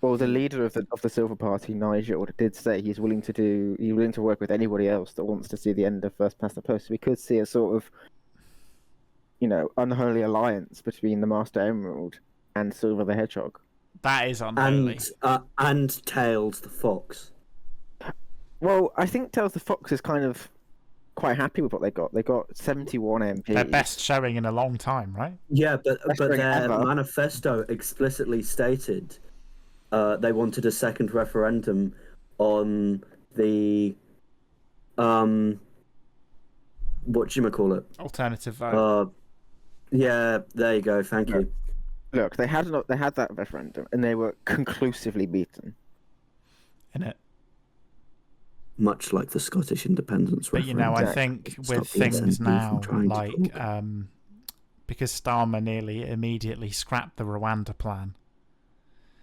Well, the leader of the Silver Party, Nigel, did say he's willing to work with anybody else that wants to see the end of first past the post. So we could see a sort of, unholy alliance between the Master Emerald and Silver the Hedgehog. That is unholy. And Tails the Fox. Well, I think Tails the Fox is kind of quite happy with what they got. They got 71 MPs. Their best showing in a long time, right? Yeah, but their manifesto explicitly stated they wanted a second referendum on the whatchamacallit? Alternative vote. Yeah, there you go. Thank you. Look, they had that referendum, and they were conclusively beaten. In it. Much like the Scottish independence referendum. But I think with things now, because Starmer nearly immediately scrapped the Rwanda plan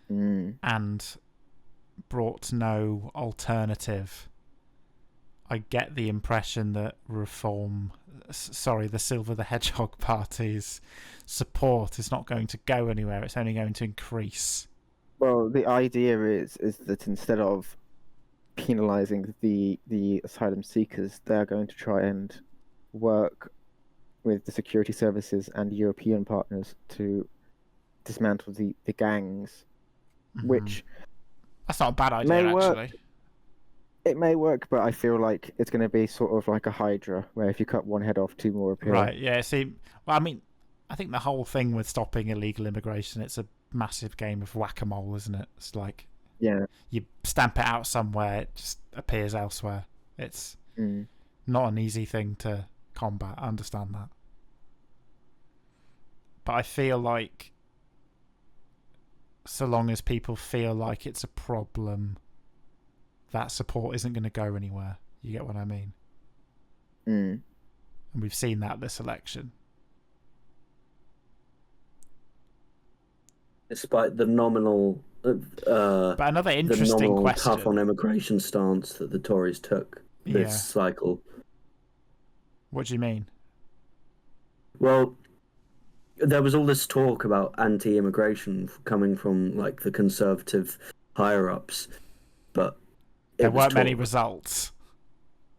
and brought no alternative, I get the impression that the Silver the Hedgehog Party's support is not going to go anywhere. It's only going to increase. Well, the idea is that instead of penalising the asylum seekers, they're going to try and work with the security services and European partners to dismantle the gangs, which... That's not a bad idea, actually. It may work, but I feel like it's going to be sort of like a Hydra, where if you cut one head off, 2 more appear. Right, yeah, see... Well, I mean, I think the whole thing with stopping illegal immigration, it's a massive game of whack-a-mole, isn't it? It's like... Yeah. You stamp it out somewhere, it just appears elsewhere. It's not an easy thing to combat. I understand that. But I feel like so long as people feel like it's a problem, that support isn't going to go anywhere. You get what I mean? And we've seen that this election. Despite the nominal... but another interesting question. Tough on immigration stance that the Tories took this cycle. What do you mean? Well, there was all this talk about anti-immigration coming from the Conservative higher-ups, but there weren't many results.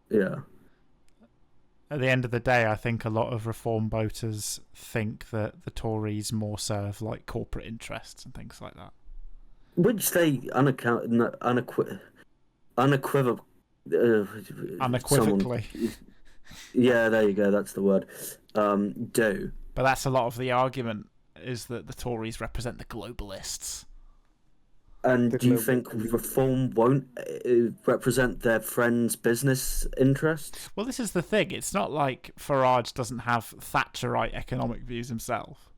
Yeah. at the end of the day, I think a lot of Reform voters think that the Tories more serve like corporate interests and things like that. Which they Unequivocally. Yeah, there you go. That's the word. Do. But that's a lot of the argument, is that the Tories represent the globalists. And do you think Reform won't represent their friends' business interests? Well, this is the thing. It's not like Farage doesn't have Thatcherite economic views himself.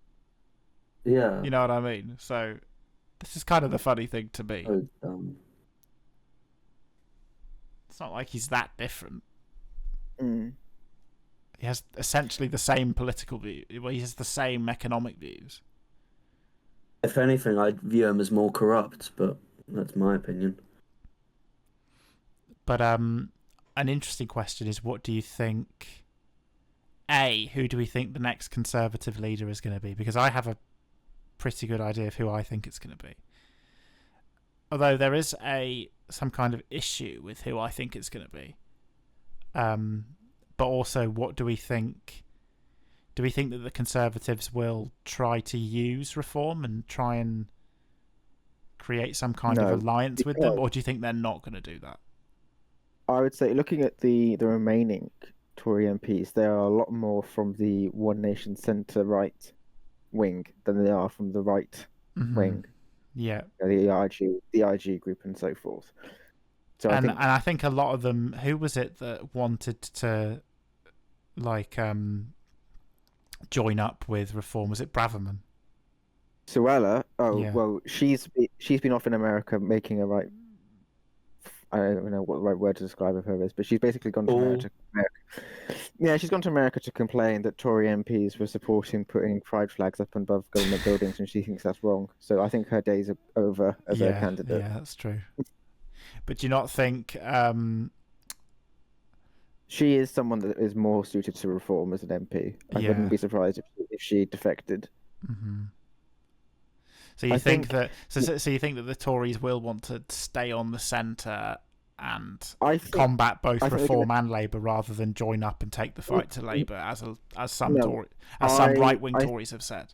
Yeah. You know what I mean? So this is kind of the funny thing to me. It's not like he's that different. He has essentially the same political view. Well, he has the same economic views. If anything, I'd view him as more corrupt, but that's my opinion. But an interesting question is, what do you think? Who do we think the next Conservative leader is going to be? Because I have a pretty good idea of who I think it's going to be. Although there is some kind of issue with who I think it's going to be. But also, what do we think? Do we think that the Conservatives will try to use Reform and try and create some kind of alliance with them, or do you think they're not going to do that? I would say, looking at the remaining Tory MPs, there are a lot more from the One Nation centre-right wing than they are from the right wing. Yeah, the IG group and so forth. So I think a lot of them. Who was it that wanted to join up with Reform? Was it Braverman? Suella? Yeah. Well, she's been off in America making a right. I don't know what the right word to describe of her is, but she's basically gone to America. Yeah, she's gone to America to complain that Tory MPs were supporting putting pride flags up above government buildings, and she thinks that's wrong. So I think her days are over as a candidate. Yeah, that's true. But do you not think she is someone that is more suited to Reform as an MP? I wouldn't be surprised if she defected. So you think that the Tories will want to stay on the centre and combat both Reform and Labour rather than join up and take the fight to Labour, as some right-wing Tories have said?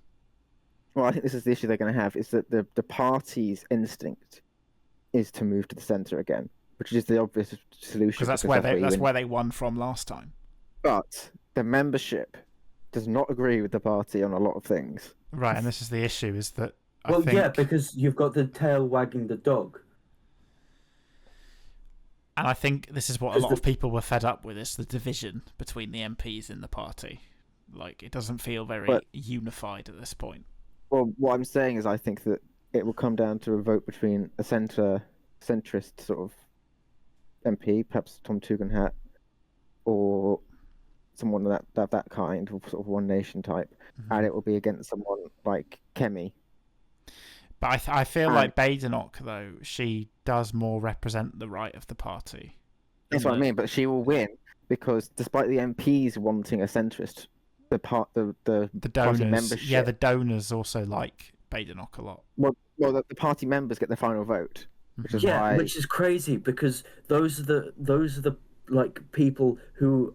Well, I think this is the issue they're going to have: is that the party's instinct is to move to the centre again, which is the obvious solution. Because that's where they won from last time. But the membership does not agree with the party on a lot of things. Right, and this is the issue: is that because you've got the tail wagging the dog. And I think this is what a lot of people were fed up with: is the division between the MPs in the party. Like, it doesn't feel very unified at this point. Well, what I'm saying is, I think that it will come down to a vote between a centrist sort of MP, perhaps Tom Tugendhat, or someone that kind, or sort of One Nation type, and it will be against someone like Kemi. But I feel like Badenoch, though, she does more represent the right of the party. That's what I mean, but she will win because despite the MPs wanting a centrist, the donors, party membership, the donors also like Badenoch a lot. Well, the party members get the final vote, which is which is crazy because those are the like people who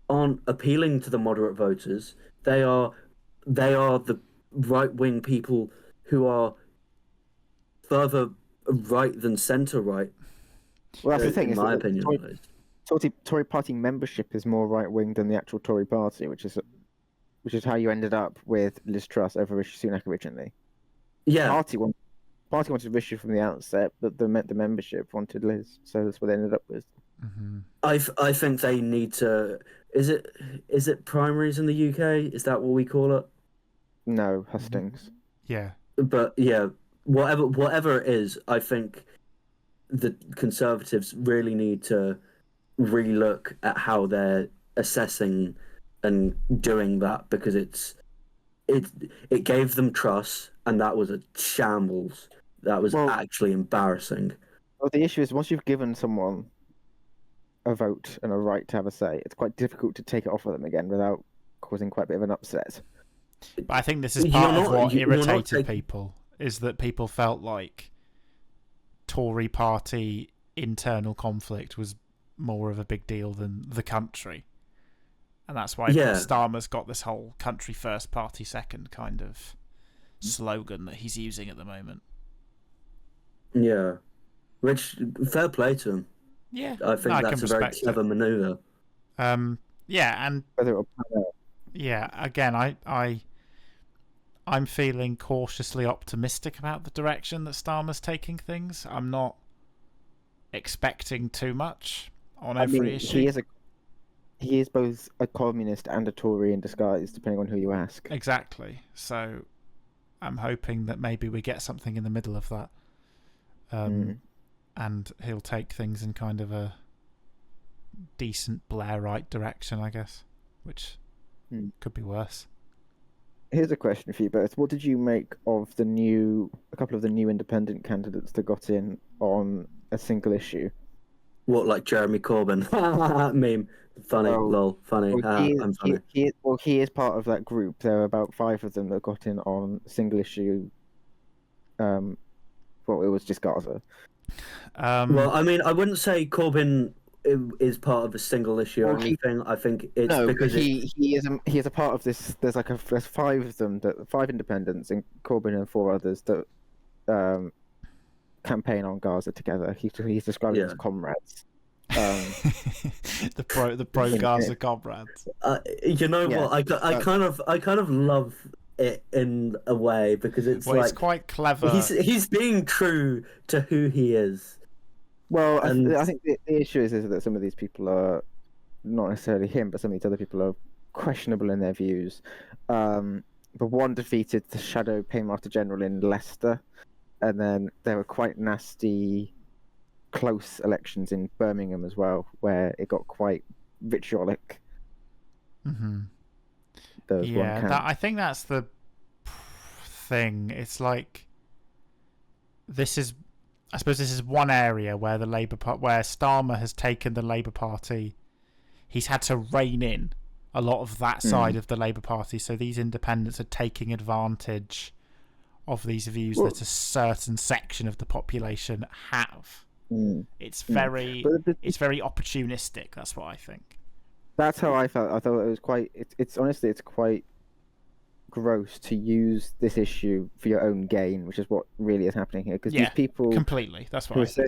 aren't appealing to the moderate voters. They are the right wing people who are further right than centre right. Well, that's the thing. In my opinion, Tory party membership is more right wing than the actual Tory party, which is how you ended up with Liz Truss over Rishi Sunak originally. Yeah, the party wanted Rishi from the outset, but the membership wanted Liz, so that's what they ended up with. I think they need to. Is it primaries in the UK? Is that what we call it? No, hustings. Yeah, but yeah, whatever it is, I think the Conservatives really need to relook at how they're assessing and doing that, because it gave them trust, and that was a shambles. That was actually embarrassing. Well, the issue is once you've given someone a vote and a right to have a say, it's quite difficult to take it off of them again without causing quite a bit of an upset. But I think this is part of what irritated people, is that people felt like Tory party internal conflict was more of a big deal than the country. And that's why Starmer's got this whole country first, party second kind of slogan that he's using at the moment. Yeah. Which, fair play to him. Yeah. I think that's a very clever manoeuvre. Yeah, and yeah, again, I'm feeling cautiously optimistic about the direction that Starmer's taking things. I'm not expecting too much on every issue. He is both a communist and a Tory in disguise, depending on who you ask. Exactly. So I'm hoping that maybe we get something in the middle of that. And he'll take things in kind of a decent Blairite direction, I guess, which could be worse. Here's a question for you both. What did you make of a couple of the new independent candidates that got in on a single issue? What, like Jeremy Corbyn? Meme. Funny, lol, funny. I'm funny. He is part of that group. There are about 5 of them that got in on single issue. It was just Gaza. Well, I mean, I wouldn't say Corbyn is part of a single issue or anything. I think it's because he is a part of this. There's 5 of them, 5 independents, and Corbyn and 4 others that campaign on Gaza together. He's described as comrades. The pro Gaza comrades. You know what? I kind of love it in a way because it's it's quite clever. He's being true to who he is. Well, I think the issue is that some of these people are not necessarily him, but some of these other people are questionable in their views. But one defeated the Shadow Paymaster General in Leicester, and then there were quite nasty, close elections in Birmingham as well, where it got quite vitriolic. Mm-hmm. I think that's the thing. It's like I suppose this is one area where the where Starmer has taken the Labour Party. He's had to rein in a lot of that side of the Labour Party, so these independents are taking advantage of these views that a certain section of the population have. It's very opportunistic. That's what I think. That's how I felt. I thought it was quite. It's honestly, it's quite gross to use this issue for your own gain, which is what really is happening here. Because these people completely. That's what I say.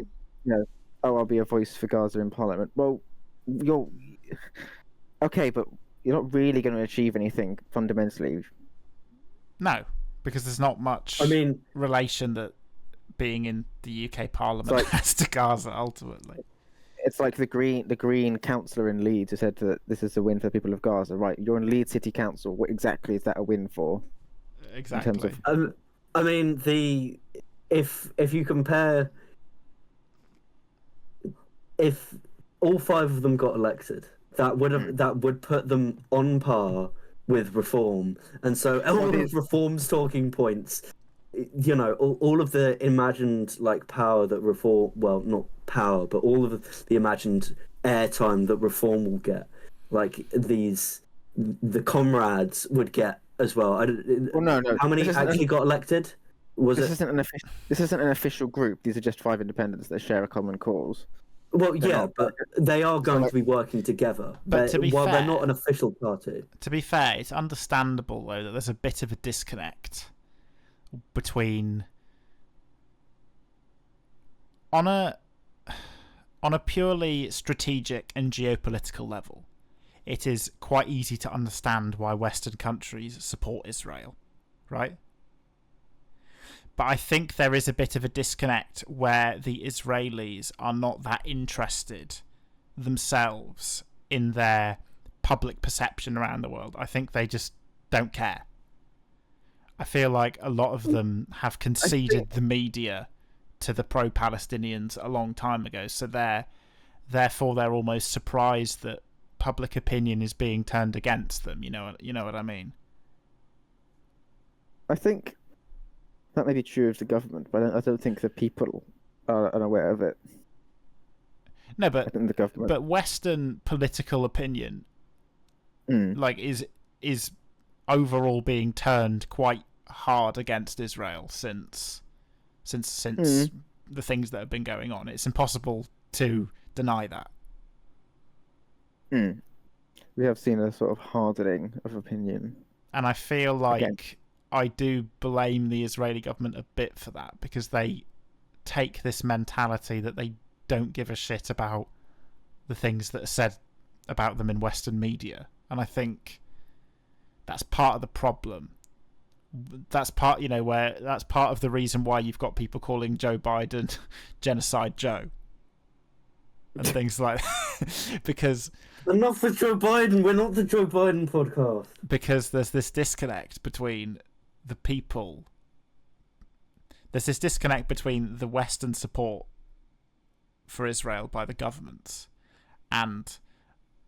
I'll be a voice for Gaza in Parliament. Well, you're okay, but you're not really going to achieve anything fundamentally. No, because there's not much. Relation that being in the UK Parliament has to Gaza ultimately. It's like the Green councillor in Leeds who said that this is a win for the people of Gaza. Right, you're in Leeds City Council. What exactly is that a win for? Exactly. In terms of... if you compare, if all 5 of them got elected, that would put them on par with Reform, and so all of Reform's talking points. You know, all of the imagined power that Reform, well, not power, but all of the imagined airtime that Reform will get, the comrades would get as well. No. How many actually got elected? This isn't an official group. These are just 5 independents that share a common cause. Well, but they are going to be working together. But to be fair, they're not an official party. To be fair, it's understandable though that there's a bit of a disconnect between on a purely strategic and geopolitical level. It is quite easy to understand why Western countries support Israel, right? But I think there is a bit of a disconnect where the Israelis are not that interested themselves in their public perception around the world. I think they just don't care. I feel like a lot of them have conceded the media to the pro-Palestinians a long time ago, so therefore they're almost surprised that public opinion is being turned against them. You know what I mean? I think that may be true of the government, but I don't think the people are unaware of it. No, but I think the government. But Western political opinion, is overall being turned quite hard against Israel since the things that have been going on. It's impossible to deny that. We have seen a sort of hardening of opinion. And I feel like Again. I do blame the Israeli government a bit for that, because they take this mentality that they don't give a shit about the things that are said about them in Western media. And I think that's part of the problem. That's part, that's part of the reason why you've got people calling Joe Biden Genocide Joe and things like that. Because enough with Joe Biden. We're not the Joe Biden podcast. Because there's this disconnect between the people. There's this disconnect between the Western support for Israel by the governments and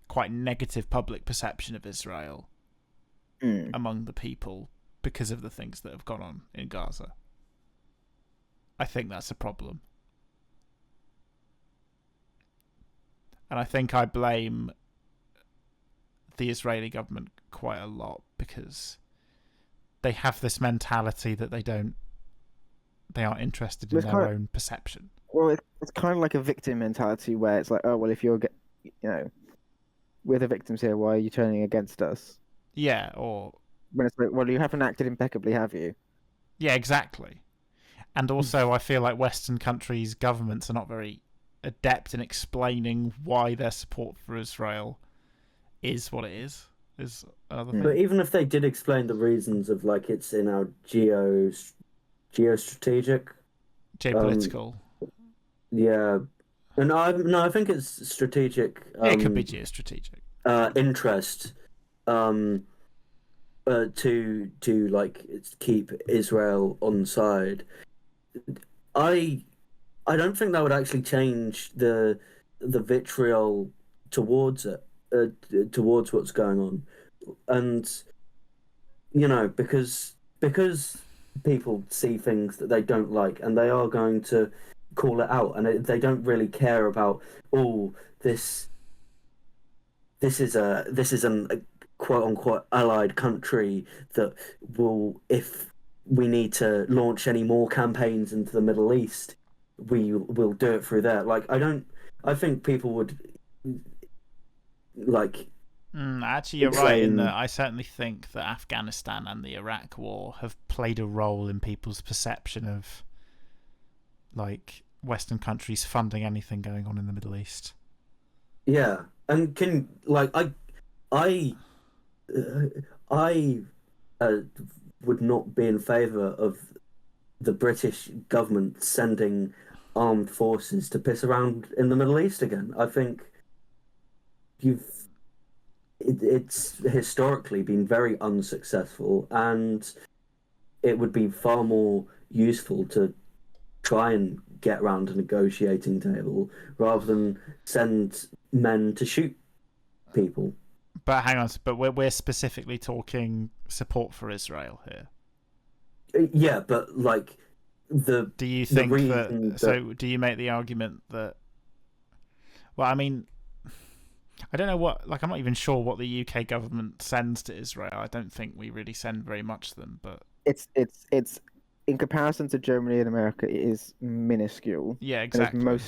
quite negative public perception of Israel among the people because of the things that have gone on in Gaza. I think that's a problem. And I think I blame the Israeli government quite a lot because they have this mentality that they aren't interested in their own perception. Well, it's kind of like a victim mentality where it's like, oh, well, if we're the victims here, why are you turning against us? Yeah, or... When it's like, well, you haven't acted impeccably, have you? Yeah, exactly. And also, I feel like Western countries' governments are not very adept in explaining why their support for Israel is what it is another thing. But even if they did explain the reasons of, like, it's in our geostrategic... Geopolitical. Yeah. And I think it's strategic... it could be geostrategic. Interest... to like keep Israel on side. I don't think that would actually change the vitriol towards it, towards what's going on, and because people see things that they don't like and they are going to call it out, and they don't really care about this is an quote-unquote allied country that will, if we need to launch any more campaigns into the Middle East, we will do it through there. Like, I think people would, like... Actually, you're right in that I certainly think that Afghanistan and the Iraq War have played a role in people's perception of, like, Western countries funding anything going on in the Middle East. Yeah, and I would not be in favour of the British government sending armed forces to piss around in the Middle East again. I think it's historically been very unsuccessful, and it would be far more useful to try and get around a negotiating table rather than send men to shoot people. But hang on, but we're specifically talking support for Israel here. Yeah, but like do you think so do you make the argument that, well, I mean, I don't know what, like, I'm not even sure what the UK government sends to Israel. I don't think we really send very much to them, but it's in comparison to Germany and America, it is minuscule. Yeah, exactly.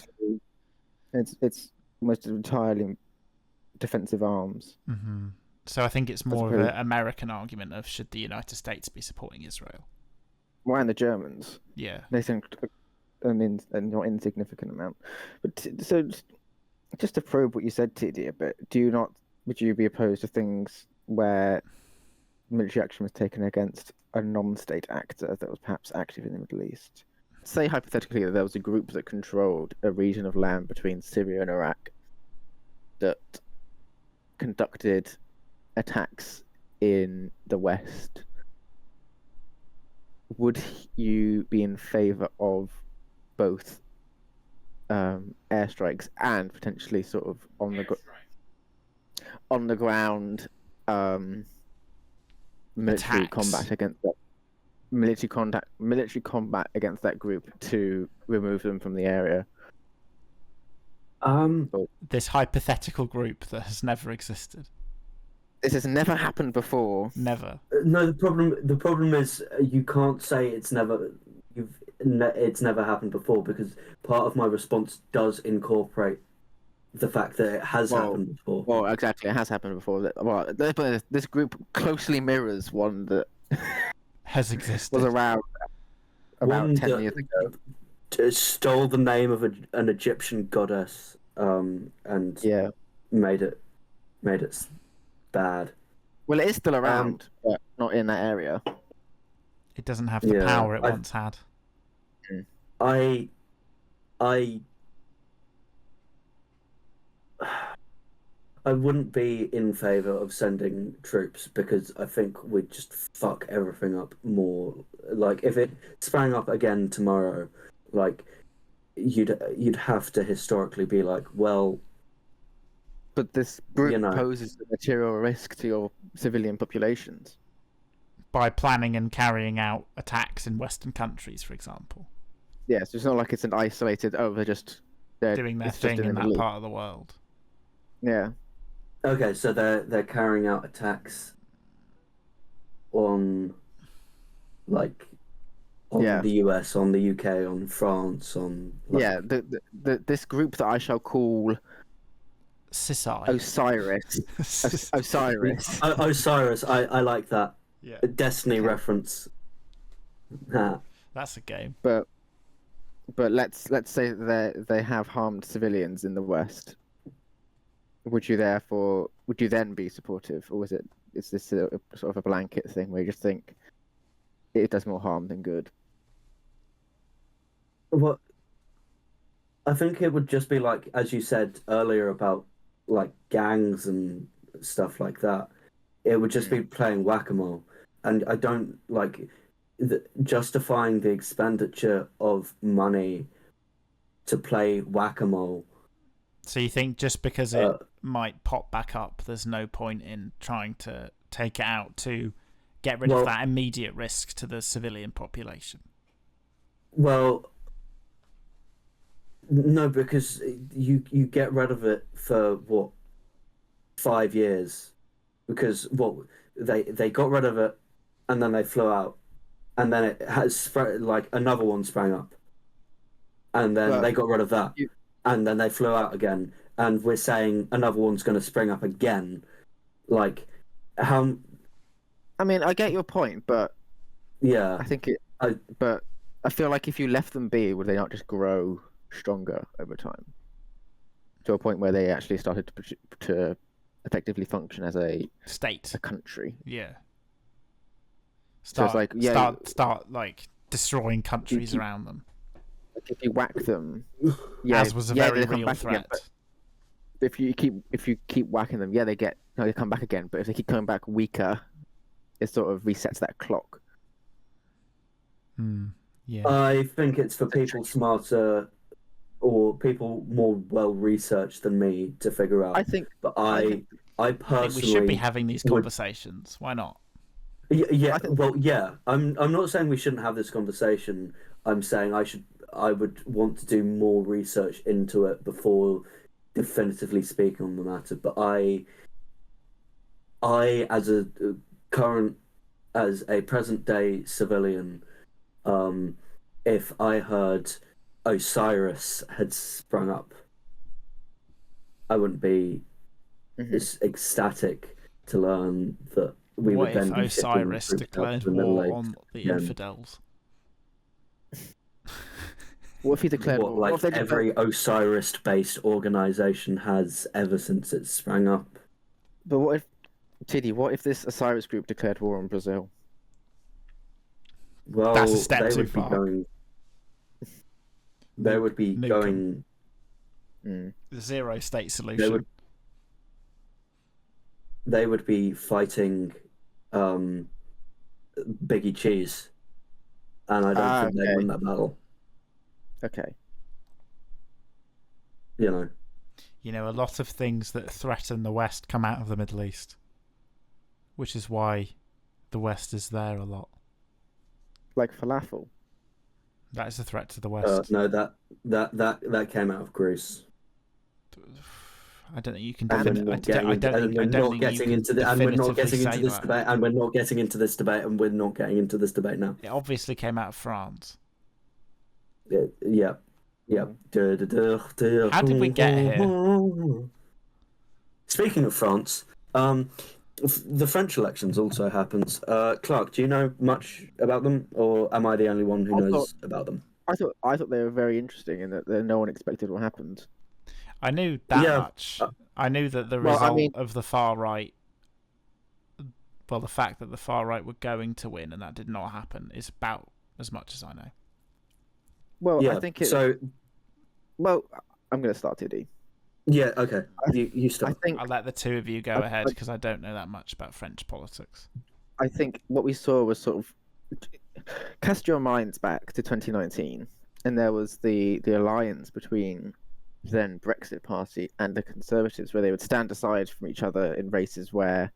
It's almost entirely defensive arms. Mm-hmm. So I think it's more of an American argument of should the United States be supporting Israel? Well, and the Germans. Yeah. They think a not insignificant amount. But so just to probe what you said, TD, a bit, would you be opposed to things where military action was taken against a non-state actor that was perhaps active in the Middle East? Say hypothetically that there was a group that controlled a region of land between Syria and Iraq that conducted attacks in the West. Would you be in favour of both airstrikes and potentially sort of on the ground military combat against that military combat against that group to remove them from the area? This hypothetical group that has never existed. This has never happened before. Never. No, the problem is you can't say it's never happened before, because part of my response does incorporate the fact that it has Well, happened before. Well, exactly, it has happened before. Well, this group closely mirrors one that Has existed. was around about One 10 that years ago. stole the name of an Egyptian goddess, and Yeah. made it bad. Well, it is still around, but not in that area. It doesn't have the power it once had. I wouldn't be in favor of sending troops because I think we'd just fuck everything up more. Like if it sprang up again tomorrow, like you'd have to historically be like, well, But this group You know. poses a material risk to your civilian populations. By planning and carrying out attacks in Western countries, for example. Yeah, so it's not like it's an isolated, they're Doing their it's just thing in that Italy. part of the world. Yeah. okay, so they're carrying out attacks on Yeah. the US, on the UK, on France, on Yeah, this group that I shall call Sisai. Osiris. Osiris. Osiris. I like that. Yeah. A Destiny Okay. reference. That's a game. But let's say that they have harmed civilians in the West. Would you then be supportive, or is this a sort of a blanket thing where you just think it does more harm than good? Well, I think it would just be like, as you said earlier about like gangs and stuff like that. It would just be playing whack-a-mole, and I don't like justifying the expenditure of money to play whack-a-mole. So you think just because it might pop back up, there's no point in trying to take it out to get rid of that immediate risk to the civilian population? Well, no, because you get rid of it for what, 5 years, because they got rid of it, and then they flew out, and then it has like another one sprang up, and then they got rid of that, and then they flew out again, and we're saying another one's going to spring up again, like how? I mean, I get your point, but Yeah, I think but I feel like if you left them be, would they not just grow stronger over time to a point where they actually started to effectively function as a State. country? Yeah. So it's like, yeah, start like destroying countries around them. like if you whack them, yeah, As was a yeah, very they come real back threat. again, but if you keep whacking them, yeah, they come back again. But if they keep coming back weaker, it sort of resets that clock. Yeah. I think it's for people smarter or people more well researched than me to figure out. I think, but I I personally think we should be having these conversations. Why not? Yeah, well, yeah. I'm not saying we shouldn't have this conversation. I'm saying I would want to do more research into it before definitively speaking on the matter. But I as a present day civilian, if I heard Osiris had sprung up, I wouldn't be as ecstatic to learn that we What would then if be shipping Osiris troops out declared to the Middle war East on the again. infidels? what if he declared What, war? like What if they every Osiris-based organization has ever since it sprang up. But what if this Osiris group declared war on Brazil? Well, That's a step they too would far. be going. They would be Nuke 'em. going. The zero state solution. They would be fighting Biggie Cheese, and I don't think they'd win that battle. Okay. You know, A lot of things that threaten the West come out of the Middle East, which is why the West is there a lot. Like falafel. That is a threat to the West. no, that came out of Greece. I don't think you can. And we're not getting into this debate, and we're not getting into this debate, and we're not getting into this debate now. It obviously came out of France. Yeah. Yep. How did we get here? Speaking of France, the French elections also happens. Clark, do you know much about them, or am I the only one who I thought knows about them? I thought they were very interesting in that no one expected what happened. I knew that Yeah. much. I knew that the Well, I result mean- of the far right, well, the fact that the far right were going to win and that did not happen is about as much as I know. Well, Yeah. I think it. So Well, I'm going to start, TD. yeah, okay. You I start. think I'll let the two of you go I- ahead I- because I don't know that much about French politics. I think what we saw was sort of cast your minds back to 2019, and there was the alliance between then Brexit Party and the Conservatives, where they would stand aside from each other in races where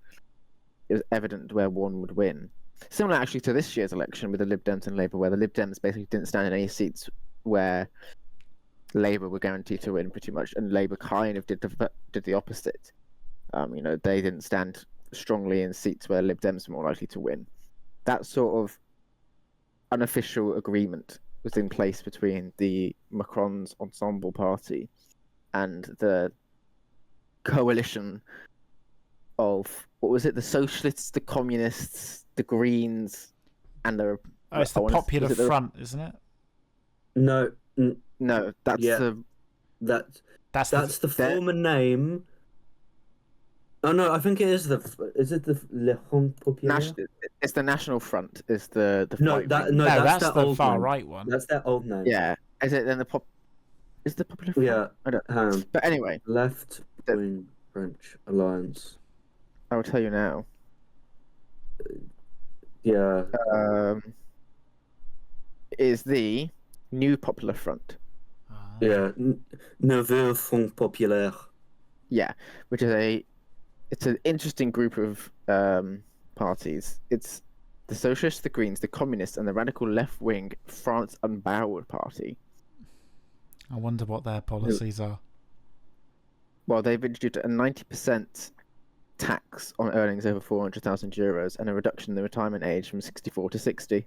it was evident where one would win. Similar actually to this year's election with the Lib Dems and Labour, where the Lib Dems basically didn't stand in any seats where Labour were guaranteed to win pretty much, and Labour kind of did the opposite. They didn't stand strongly in seats where Lib Dems were more likely to win. That sort of unofficial agreement was in place between the Macron's Ensemble Party and the coalition of, what was it, the Socialists, the Communists, the Greens, and the... Oh, it's the Popular Front, isn't it? No, No, that's Yeah. the... That's the former name. Oh no, I think it is Is it the Le Front Populaire? It's the National Front. Is the No, right that wing. no, no, that's that's their the old far name. right one. That's their old name. Yeah. Is it then the pop? Is the Popular Front? Yeah. I don't. But anyway, Left Wing French Alliance. I will tell you now. Yeah. Is the New Popular Front. Ah. Yeah. Nouveau Front Populaire. Yeah, which is it's an interesting group of parties. It's the Socialists, the Greens, the Communists, and the radical left-wing France Unbowed Party. I wonder what their policies are. Well, they've introduced a 90% tax on earnings over €400,000 and a reduction in the retirement age from 64 to 60.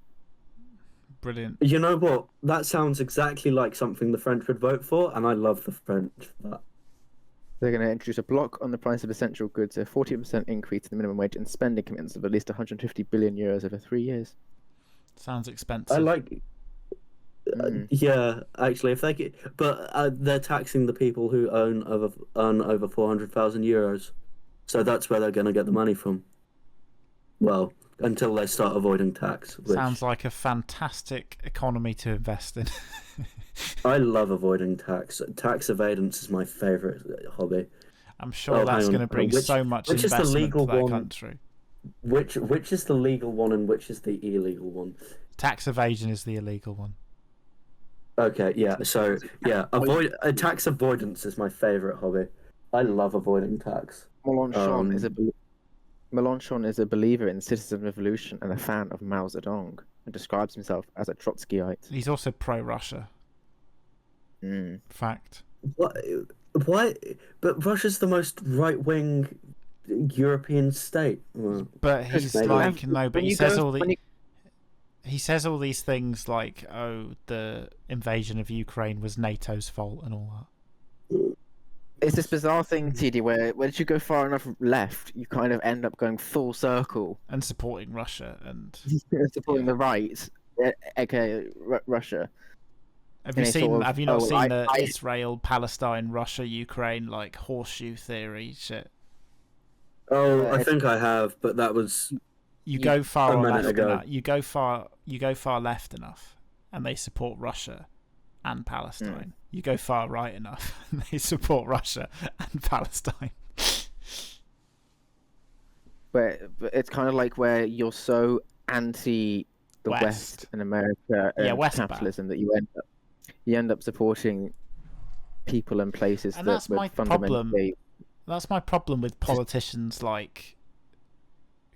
Brilliant. You know what? That sounds exactly like something the French would vote for, and I love the French for that. They're going to introduce a block on the price of essential goods, a 40% increase in the minimum wage, and spending commitments of at least €150 billion over 3 years. Sounds expensive. I like. Yeah, actually, if they get, but they're taxing the people who earn over 400,000 euros, so that's where they're going to get the money from. Well, until they start avoiding tax. Which Sounds like a fantastic economy to invest in. I love avoiding tax. Tax avoidance is my favorite hobby. I'm sure that's going to bring so much which is the investment legal to that one? country. Which is the legal one and which is the illegal one? Tax evasion is the illegal one. Okay, yeah. So yeah, tax avoidance is my favorite hobby. I love avoiding tax. Mélenchon is a believer in citizen revolution and a fan of Mao Zedong, and describes himself as a Trotskyite. He's also pro-Russia. Fact. Why? But Russia's the most right-wing European state. But he's Maybe. like, no, but When he you says go- all when the... you- He says all these things like, oh, the invasion of Ukraine was NATO's fault and all that. It's this bizarre thing, TD, where once you go far enough left, you kind of end up going full circle, And supporting Russia and... supporting the right, aka Russia. Have you Yeah, seen? sort of, Have you not oh, seen the I- Israel, Palestine, Russia, Ukraine like horseshoe theory shit? Oh, I it's- think I have, but that was You go far a minute left ago. enough. You go far left enough, and they support Russia and Palestine. You go far right enough, and they support Russia and Palestine. But it's kind of like where you're so anti the West and America and West are bad. capitalism that you end up supporting people and places And that that's were my problem. fundamentally... That's my problem with politicians like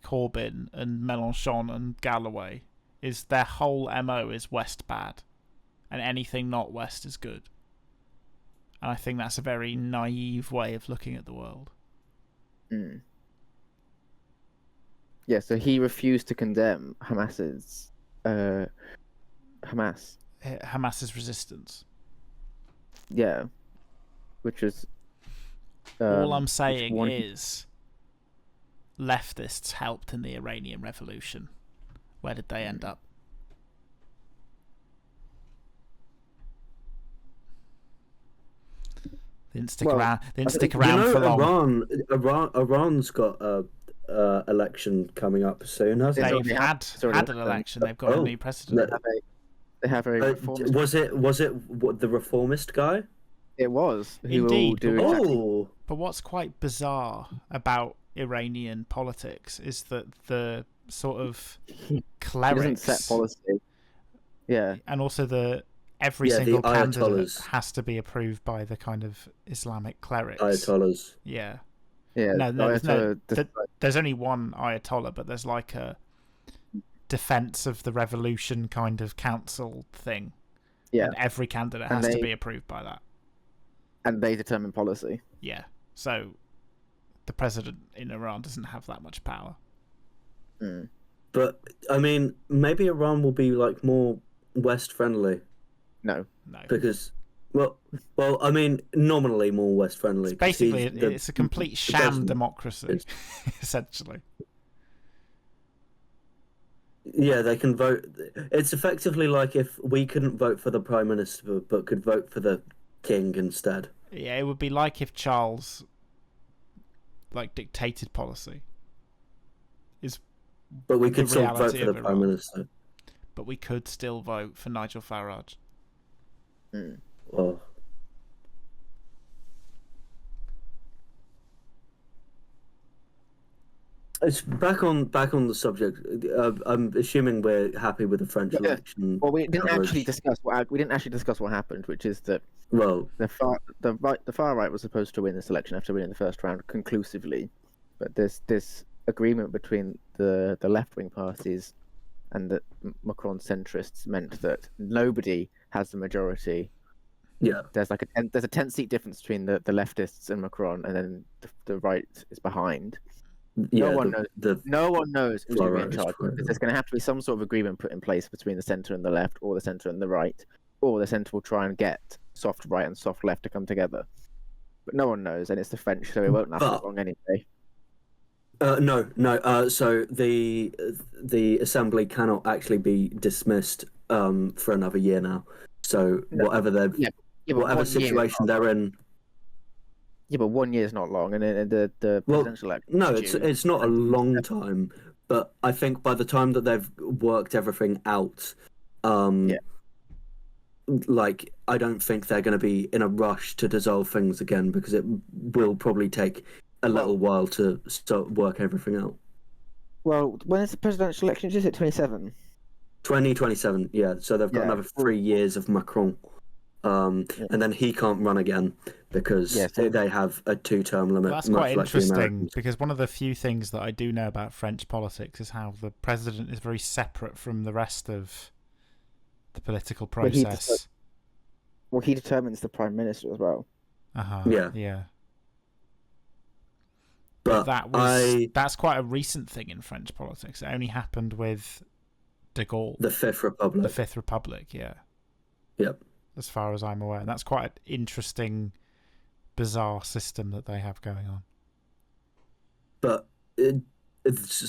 Corbyn and Mélenchon and Galloway, is their whole MO is West bad, and anything not West is good. And I think that's a very naive way of looking at the world. Yeah, so he refused to condemn Hamas's Hamas's resistance. Yeah, which is. All I'm saying is, leftists helped in the Iranian Revolution. Where did they end up? They didn't stick around. They didn't stick around for long. Iran's got a election coming up soon, hasn't it? They've had an election. They've got a new president. They have a reformist. Was it what, the reformist guy? It was. Indeed. Oh. But what's quite bizarre about Iranian politics is that the sort of clerics set policy. Yeah. And also every single candidate has to be approved by the kind of Islamic clerics. Ayatollahs. Yeah. Yeah. No, there's only one Ayatollah, but there's like a defense of the revolution kind of council thing. Yeah. And every candidate has to be approved by that. And they determine policy. Yeah. So the president in Iran doesn't have that much power. Mm. But I mean, maybe Iran will be like more West friendly. No. Because well, I mean, nominally more West friendly. Basically, it's a complete sham democracy, essentially. Yeah, they can vote. It's effectively like if we couldn't vote for the prime minister, but could vote for the king instead. Yeah, it would be like if Charles dictated policy. But we could still vote for the prime minister. But we could still vote for Nigel Farage. Mm. Well, it's back on the subject. I'm assuming we're happy with the French election. Well, we didn't actually discuss what happened, which is that the far right was supposed to win this election after winning the first round conclusively, but this agreement between the left-wing parties and the Macron centrists meant that nobody has the majority. Yeah, there's a 10-seat difference between the leftists and Macron, and then the right is behind. Yeah, no one knows who's going to be in charge. There's going to have to be some sort of agreement put in place between the centre and the left, or the centre and the right, or the centre will try and get soft right and soft left to come together. But no one knows, and it's the French, so it won't last that long anyway. No. So the assembly cannot actually be dismissed for another year now. So whatever situation they're in. Yeah, but 1 year is not long, and the presidential election. No, it's not a long time, but I think by the time that they've worked everything out, I don't think they're going to be in a rush to dissolve things again, because it will probably take a little while to start work everything out. Well, when is the presidential election? Is it 2027? 2027, yeah. So they've got another 3 years of Macron. And then he can't run again because they have a 2-term limit. That's quite interesting, because one of the few things that I do know about French politics is how the president is very separate from the rest of the political process. He determines the prime minister as well. Yeah. But that's quite a recent thing in French politics. It only happened with de Gaulle. The Fifth Republic. The Fifth Republic, yeah. Yep. As far as I'm aware. And that's quite an interesting, bizarre system that they have going on. But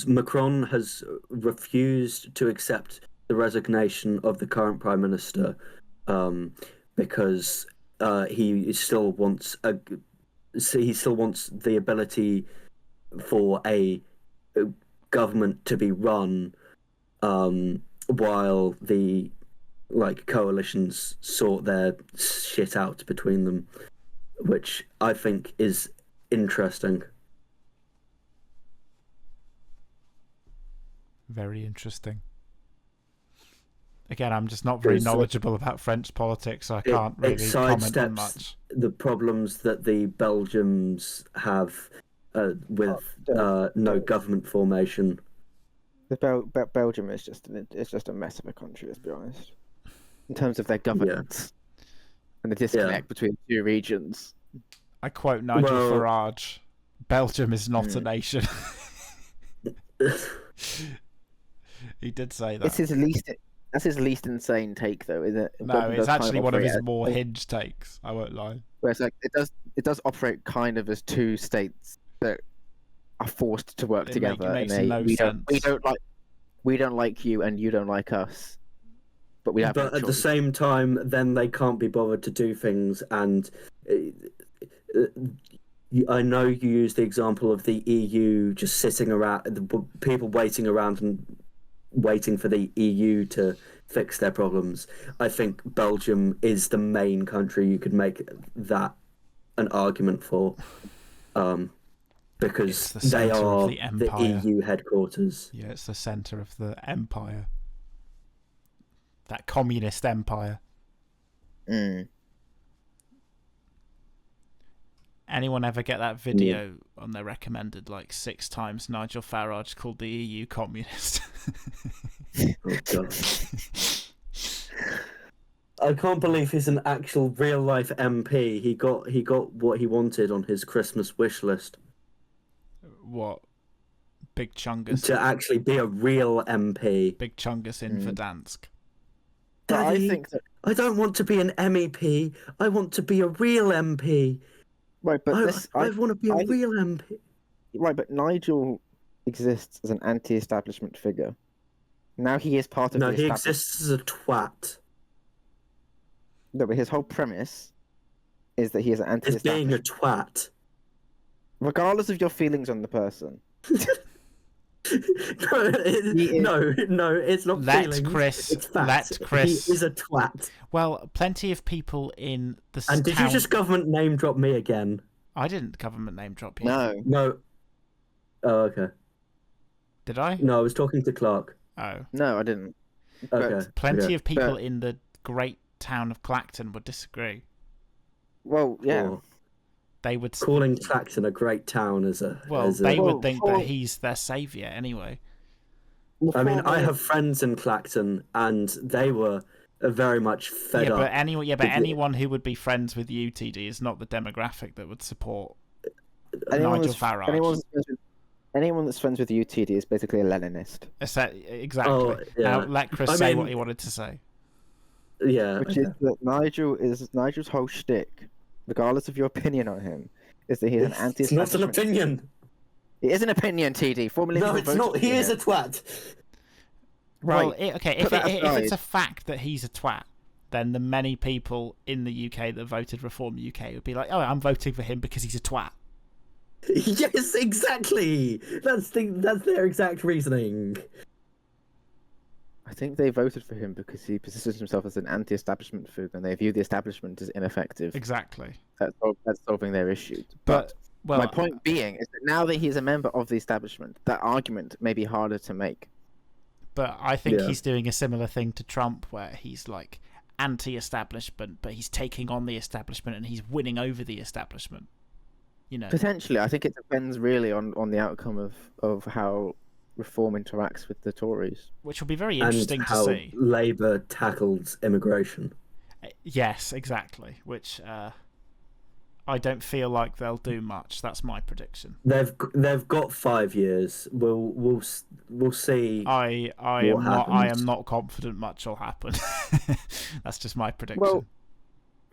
Macron has refused to accept the resignation of the current prime minister because he still wants the ability for a government to be run while the coalitions sort their shit out between them, which I think is interesting. Very interesting. Again, I'm just not very knowledgeable about French politics, so I can't really comment on much. The problems that the Belgians have with no government formation. Belgium is just a mess of a country, let's be honest. In terms of their governance and the disconnect between the two regions. I quote Nigel Farage, Belgium is not a nation. He did say that. It's his least That's his least insane take, though, isn't it? No, it's actually one of his more hinged takes. I won't lie. Where it's like it does operate kind of as two states that are forced to work together. Makes no sense. We don't like you, and you don't like us. But we have. But at the same time, then they can't be bothered to do things. And I know you use the example of the EU just sitting around, the people waiting around and waiting for the EU to fix their problems. I think Belgium is the main country you could make that an argument for, because they are the EU headquarters. Yeah, it's the centre of the empire. That communist empire. Anyone ever get that video on their recommended like 6 times Nigel Farage called the EU communist? Oh god. I can't believe he's an actual real life MP. He got what he wanted on his Christmas wish list. What? Big Chungus. To actually be a real MP. Big Chungus in Verdansk. Daddy, I think that I don't want to be an MEP. I want to be a real MP. right, but I want to be a real MP. Right, but Nigel exists as an anti-establishment figure. Now he is part of No, the he establishment. exists as a twat. No, but his whole premise is that he is an Is being anti-establishment. a twat. Regardless of your feelings on the person. No, it's not Let feelings. Chris. It's facts. Let Chris. He is a twat. Well, plenty of people in the And did town... you just government name drop me again? I didn't government name drop you. No. No. Oh, okay. Did I? No, I was talking to Clark. Oh. No, I didn't. Okay. Plenty okay. of people in the great town of Clacton would disagree. Well, yeah. Or They would... calling Clacton a great town as a... Well, as they a... would think that he's their saviour anyway. I mean, I have friends in Clacton, and they were very much fed up. But anyone who would be friends with you, TD, is not the demographic that would support Nigel Farage. Anyone that's friends with UTD is basically a Leninist. Exactly. Oh, yeah. Now let Chris say what he wanted to say. Yeah. Which is that Nigel's whole shtick, regardless of your opinion on him, is that he's an anti-establishment. It's not an opinion. It is an opinion, TD. 4 million No, people it's not. voted He for is him. a twat. Well, Right. if that it's a aside. fact that he's a twat, then the many people in the UK that voted Reform UK would be like, oh, I'm voting for him because he's a twat. Yes, exactly. That's their exact reasoning. I think they voted for him because he positions himself as an anti-establishment figure, and they view the establishment as ineffective. Exactly. That's solving their issue. But well, my point being is that now that he's a member of the establishment, that argument may be harder to make. But I think Yeah. he's doing a similar thing to Trump, where he's like anti-establishment, but he's taking on the establishment and he's winning over the establishment. You know, Potentially, I think it depends really on the outcome of how Reform interacts with the Tories. which will be very interesting and to how see. Labour tackled immigration. Yes, exactly. Which I don't feel like they'll do much. That's my prediction. They've got 5 years. We'll see. I am not confident much will happen. That's just my prediction. Well,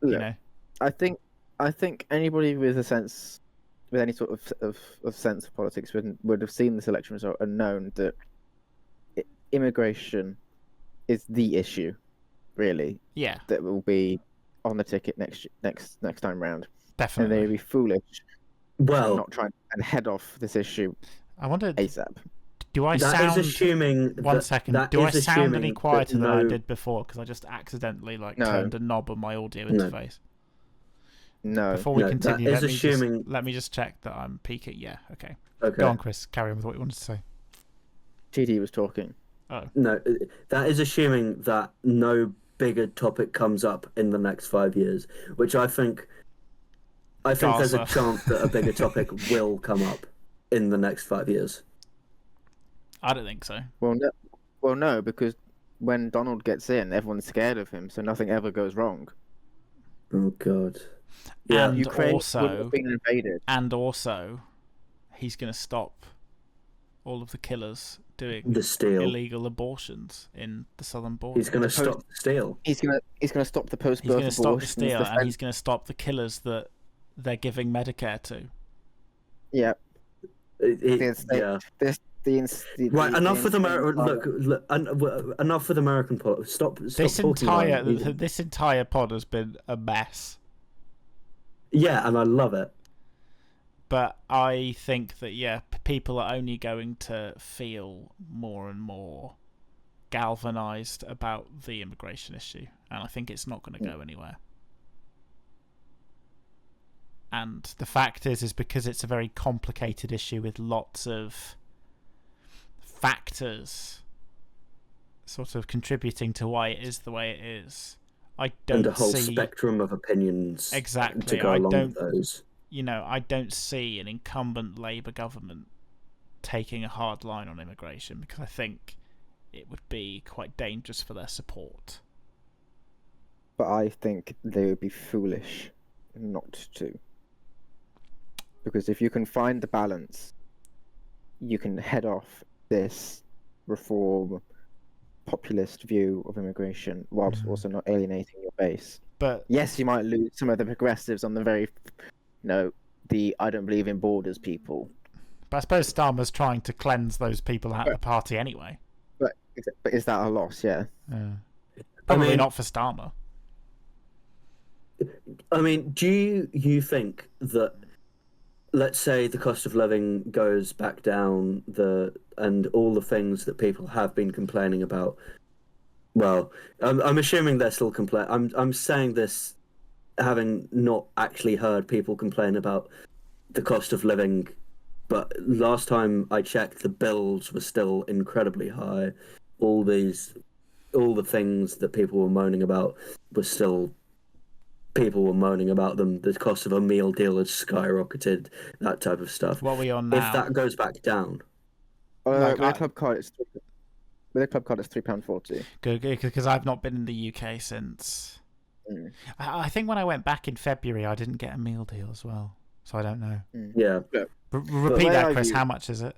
you look, know, I think anybody with any sort of sense of politics would have seen this election result and known that immigration is the issue, really, yeah, that will be on the ticket next time round. And definitely. they'd be foolish Well, not trying and head off this issue I wonder, ASAP. do I that sound... is assuming. One that, second. that Do I is sound any assuming quieter that than I no- did before? Because I just accidentally No. turned a knob on my audio No. interface. No. Before we No, that continue, is assuming- let me just check that I'm peaking. Yeah, okay. Okay. Go on, Chris. Carry on with what you wanted to say. TD was talking. Oh, No, that is assuming that no bigger topic comes up in the next 5 years, which I think there's a Gaza. chance that a bigger topic will come up in the next 5 years. I don't think so. Well, no, because when Donald gets in, everyone's scared of him, so nothing ever goes wrong. Oh God. Yeah. And Ukraine also- wouldn't have been invaded. And also, he's going to stop all of the killers doing The steal. illegal abortions in the southern border. He's going to stop the steal. He's gonna stop the post-birth He's going to stop the abortions. steal, and he's going to stop the killers that they're giving Medicare to. Yeah. Yeah. Right, enough with American. Look, enough with American politics. Stop talking about it. This entire pod has been a mess. Yeah, and I love it. But I think that people are only going to feel more and more galvanized about the immigration issue, and I think it's not going to go anywhere. And the fact is because it's a very complicated issue with lots of factors sort of contributing to why it is the way it is. I don't and a whole see spectrum of opinions exactly to go along with those. I don't see an incumbent Labour government taking a hard line on immigration, because I think it would be quite dangerous for their support. But I think they would be foolish not to. Because if you can find the balance, you can head off this reform populist view of immigration whilst also not alienating your base. But yes, you might lose some of the progressives on the very, the I don't believe in borders people. But I suppose Starmer's trying to cleanse those people out of the party anyway. But is that a loss? Yeah. Probably not for Starmer. I mean, do you think that, let's say the cost of living goes back down, and all the things that people have been complaining about, well, I'm assuming they're still complaining. I'm saying this having not actually heard people complain about the cost of living, but last time I checked, the bills were still incredibly high. All the things that people were moaning about were still, people were moaning about them. The cost of a meal deal has skyrocketed, that type of stuff. What are we on now? If that goes back down, with a club card, it's £3.40. Good, because I've not been in the UK since. I think when I went back in February, I didn't get a meal deal as well, so I don't know. Yeah. Repeat that, Chris. How much is it?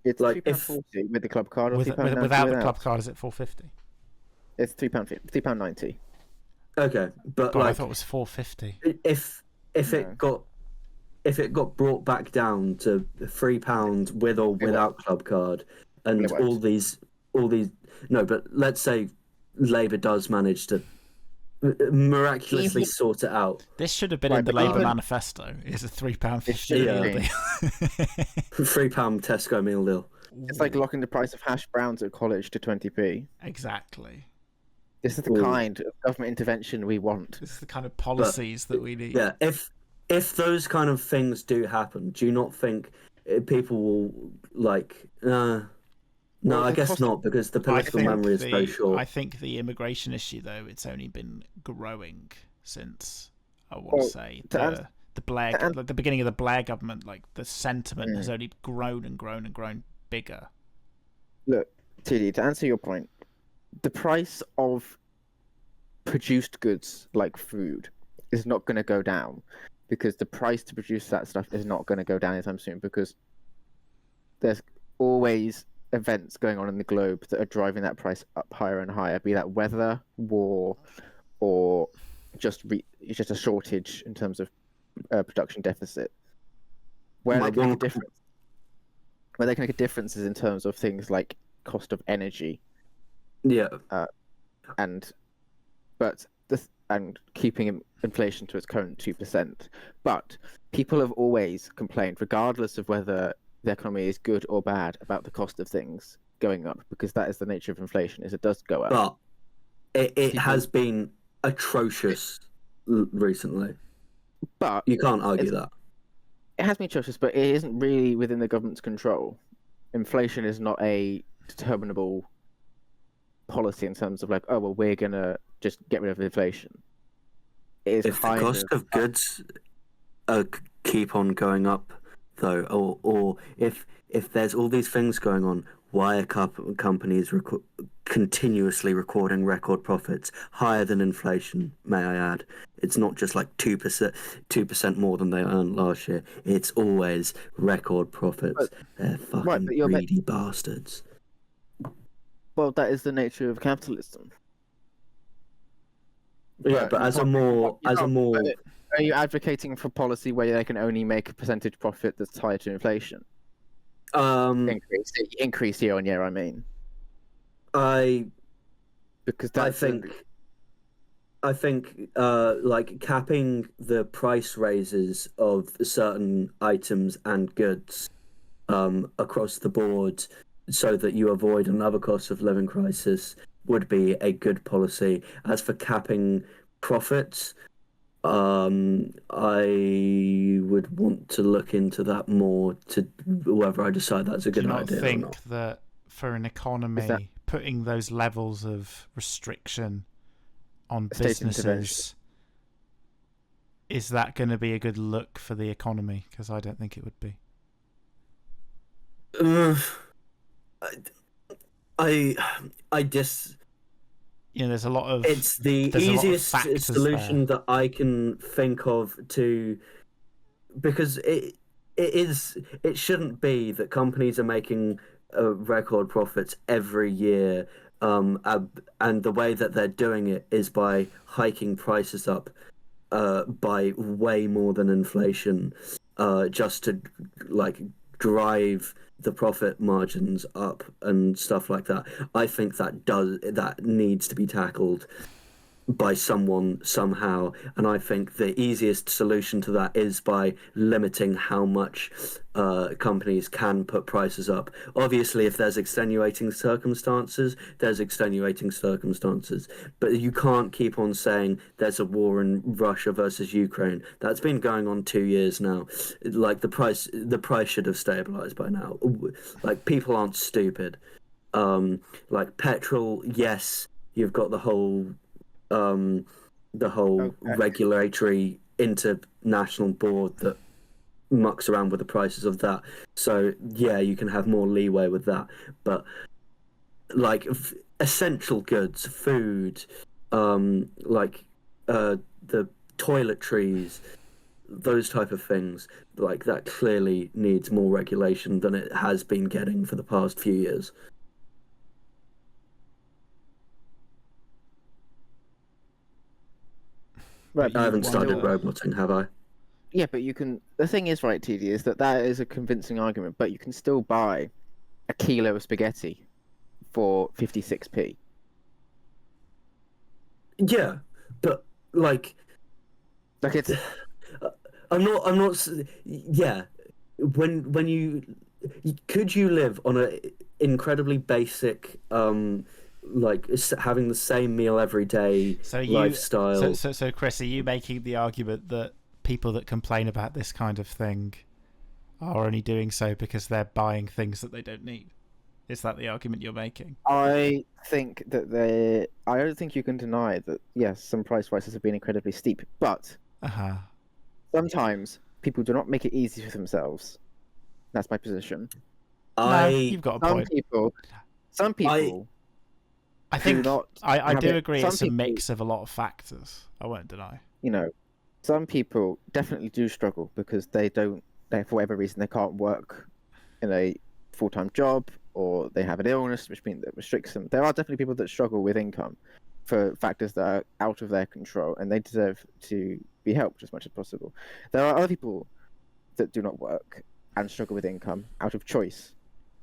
It's like £3.40 with the club card, or without the club card, is it £4.50? It's £3.90. Okay, but God, I thought it was $4.50. If it got brought back down to £3 with or without club card, and all these no, but let's say Labour does manage to miraculously sort it out. This should have been in the Labour manifesto. It's a £3.50 meal deal. £3 Tesco meal deal. It's like locking the price of hash browns at college to 20p. Exactly. This is the kind of government intervention we want. This is the kind of policies that we need. Yeah, if those kind of things do happen, do you not think people will No, I guess not, because the political memory is very short. I think the immigration issue, though, it's only been growing since, I want to say, the beginning of the Blair government. Like, the sentiment has only grown and grown and grown bigger. Look, TD, to answer your point, the price of produced goods like food is not going to go down, because the price to produce that stuff is not going to go down anytime soon, because there's always events going on in the globe that are driving that price up higher and higher, be that weather, war, or just a shortage in terms of production deficit. Where they can make a difference is in terms of things like cost of energy. Yeah. And keeping inflation to its current 2%. But people have always complained, regardless of whether the economy is good or bad, about the cost of things going up, because that is the nature of inflation, is it does go up. But it has been atrocious recently. But you can't argue that. It has been atrocious, but it isn't really within the government's control. Inflation is not a determinable policy in terms of like, oh, well, we're going to just get rid of inflation. It is if the cost of goods keep on going up, though, or if there's all these things going on, Why are companies continuously recording record profits higher than inflation? May I add, it's not just like 2% more than they earned last year. It's always record profits. They're fucking but you're greedy bastards. Well, that is the nature of capitalism. Yeah, but as a more are you advocating for policy where they can only make a percentage profit that's tied to inflation? Increase year on year, I mean. Because I think like capping the price raises of certain items and goods across the board so that you avoid another cost of living crisis would be a good policy. As for capping profits, I would want to look into that more to whether I decide that's a good idea or not. Do you not think that for an economy, putting those levels of restriction on businesses, is that going to be a good look for the economy? Because I don't think it would be. There's a lot of. It's the easiest solution that I can think of because it shouldn't be that companies are making record profits every year, and the way that they're doing it is by hiking prices up by way more than inflation, just to like drive the profit margins up and stuff like that. I think that needs to be tackled by someone somehow, and I think the easiest solution to that is by limiting how much companies can put prices up. Obviously, if there's extenuating circumstances, there's extenuating circumstances, but you can't keep on saying there's a war in Russia versus Ukraine. That's been going on 2 years now. Like the price should have stabilized by now. Like, people aren't stupid. Like petrol, yes, you've got the whole regulatory international board that mucks around with the prices of that. So yeah, you can have more leeway with that. But like essential goods, food, like the toiletries, those type of things, like that clearly needs more regulation than it has been getting for the past few years. Right, I haven't started roboting, have I? Yeah, but you can. The thing is, right, TD, is that is a convincing argument, but you can still buy a kilo of spaghetti for 56p. Yeah, but like it's. I'm not. Yeah, when you could you live on a incredibly basic like having the same meal every day lifestyle. So Chris, are you making the argument that people that complain about this kind of thing are only doing so because they're buying things that they don't need? Is that the argument you're making? I think that I don't think you can deny that, yes, some price rises have been incredibly steep, but sometimes people do not make it easy for themselves. That's my position. You've got a point. Some people. I think I do agree it's a mix of a lot of factors. I won't deny. Some people definitely do struggle because they for whatever reason, they can't work in a full-time job, or they have an illness, which means that restricts them. There are definitely people that struggle with income for factors that are out of their control, and they deserve to be helped as much as possible. There are other people that do not work and struggle with income out of choice,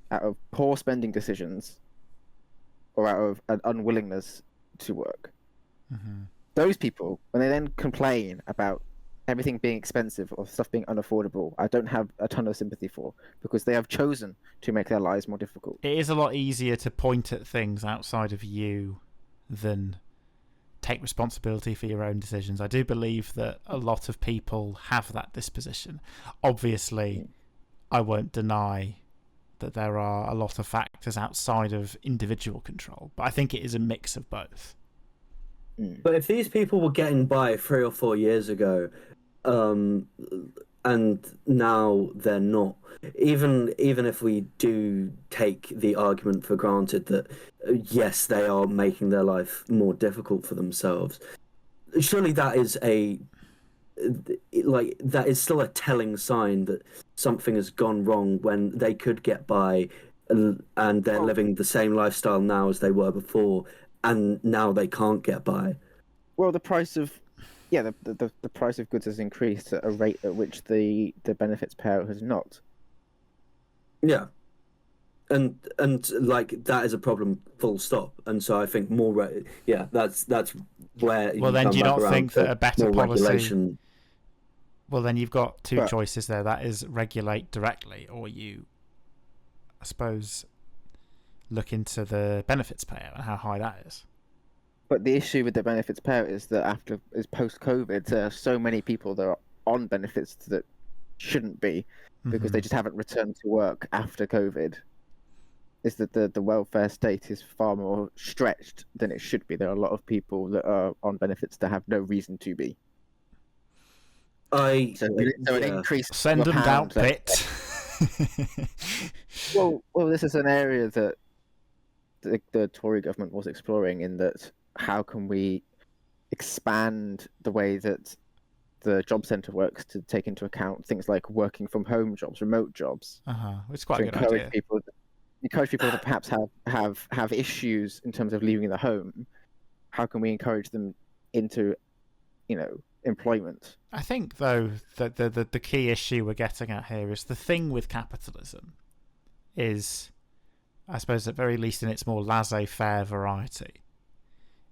out of poor spending decisions, or out of an unwillingness to work. Mm-hmm. Those people, when they then complain about everything being expensive or stuff being unaffordable, I don't have a ton of sympathy for, because they have chosen to make their lives more difficult. It is a lot easier to point at things outside of you than take responsibility for your own decisions. I do believe that a lot of people have that disposition. Obviously, I won't deny that there are a lot of factors outside of individual control, but I think it is a mix of both. But if these people were getting by 3 or 4 years ago, and now they're not. Even if we do take the argument for granted that yes, they are making their life more difficult for themselves, surely that is that is still a telling sign that something has gone wrong when they could get by and they're living the same lifestyle now as they were before, and now they can't get by. Well, the price of the price of goods has increased at a rate at which the benefits payout has not. Yeah, and like that is a problem, full stop. And so I think that's where. Well, then do you not think that a better policy? Regulation... Well, then you've got two choices there. That is regulate directly, or you, I suppose, look into the benefits payout and how high that is. But the issue with the benefits payout is that post-COVID, there are so many people that are on benefits that shouldn't be because they just haven't returned to work after COVID. Is that the welfare state is far more stretched than it should be. There are a lot of people that are on benefits that have no reason to be. An increase. Send them down, Pitt. well, this is an area that the Tory government was exploring, in that how can we expand the way that the job centre works to take into account things like working from home jobs, remote jobs. It's quite a good idea. Encourage people that perhaps have issues in terms of leaving the home. How can we encourage them into, employment? I think, though, that the key issue we're getting at here is the thing with capitalism is, I suppose at very least in its more laissez-faire variety,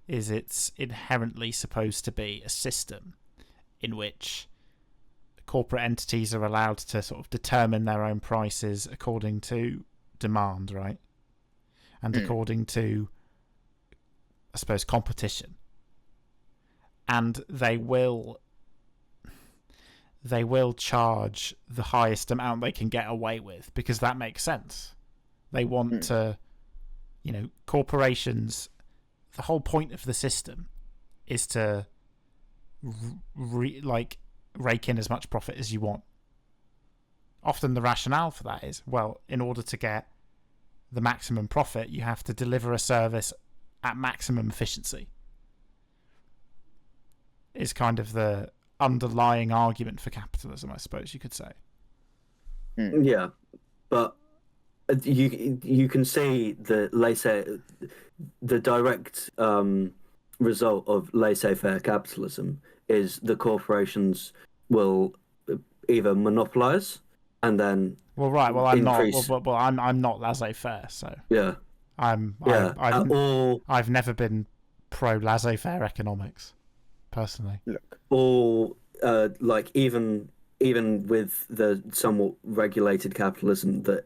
is it's inherently supposed to be a system in which corporate entities are allowed to sort of determine their own prices according to demand, right? And according to, I suppose, competition. And they will charge the highest amount they can get away with because that makes sense. They want to, corporations, the whole point of the system is to rake in as much profit as you want. Often the rationale for that is, well, in order to get the maximum profit, you have to deliver a service at maximum efficiency. Is kind of the underlying argument for capitalism, I suppose you could say. Yeah, but you can see the direct result of laissez-faire capitalism is the corporations will either monopolize and then increase... I'm not laissez-faire, so yeah, I've never been pro laissez-faire economics personally. Look, or even with the somewhat regulated capitalism that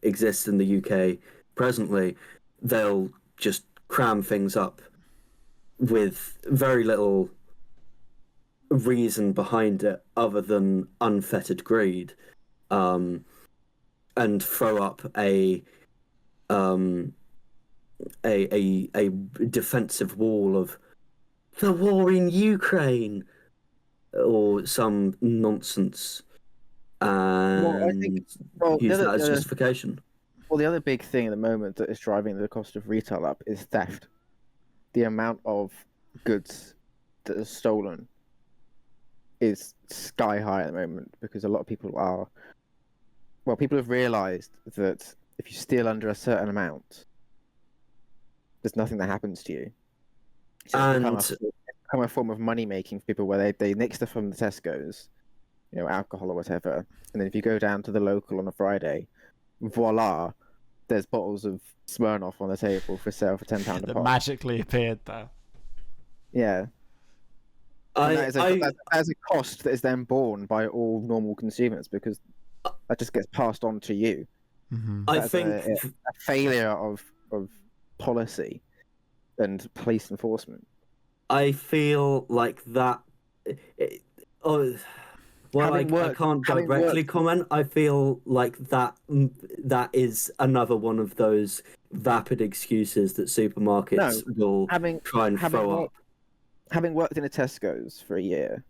exists in the UK presently, they'll just cram things up with very little reason behind it other than unfettered greed, and throw up a defensive wall of the war in Ukraine or some nonsense, and use that as justification. Well, the other big thing at the moment that is driving the cost of retail up is theft. The amount of goods that are stolen is sky high at the moment because a lot of people have realised that if you steal under a certain amount, there's nothing that happens to you. So it's become a form of money making for people where they nick stuff from the Tesco's, alcohol or whatever, and then if you go down to the local on a Friday, voila, there's bottles of Smirnoff on the table for sale for £10 a pop. That magically appeared there. Yeah. That is a cost that is then borne by all normal consumers because that just gets passed on to you. Mm-hmm. I think a failure of policy and police enforcement. I feel like that. I can't directly comment. I feel like that is another one of those vapid excuses that supermarkets will try and throw up. Having worked in a Tesco's for a year,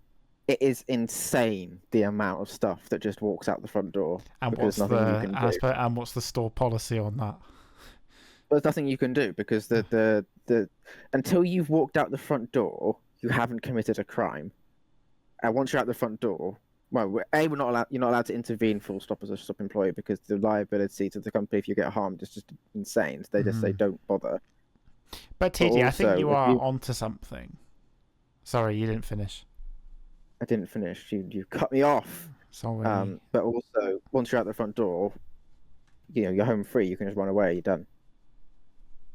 it is insane the amount of stuff that just walks out the front door. And because what's nothing you can do. and what's the store policy on that? There's nothing you can do because the until you've walked out the front door, you haven't committed a crime. And once you're out the front door, well, we're not allowed. You're not allowed to intervene full stop as a stop employee because the liability to the company if you get harmed is just insane. So they just say don't bother. But TD, I think also, you are if you- onto something. Sorry, you didn't finish. I didn't finish. You cut me off. Sorry. But also, once you're out the front door, you're home free. You can just run away. You're done.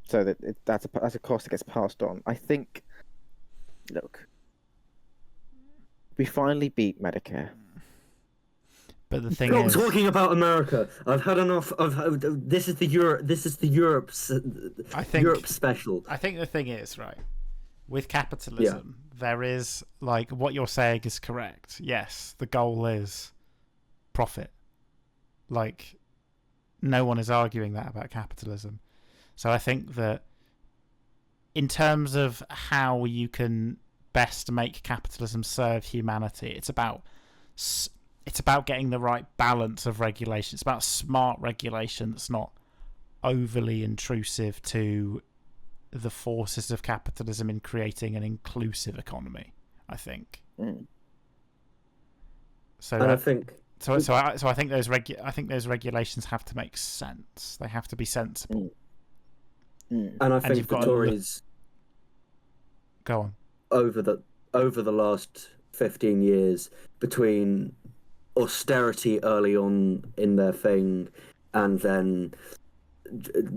So that's a cost that gets passed on. I think. Look, we finally beat Medicare. But the thing Stop is, talking about America. I've had enough. This is the Europe. This is the Europe special. I think the thing is, right, with capitalism, there is, like, what you're saying is correct. Yes, the goal is profit. Like, no one is arguing that about capitalism. So I think that in terms of how you can best make capitalism serve humanity, it's about getting the right balance of regulation. It's about smart regulation that's not overly intrusive to the forces of capitalism in creating an inclusive economy, I think. So And I think I think those regulations have to make sense. They have to be sensible. And I think you've the got to Tories Go on. over the last 15 years, between austerity early on in their thing and then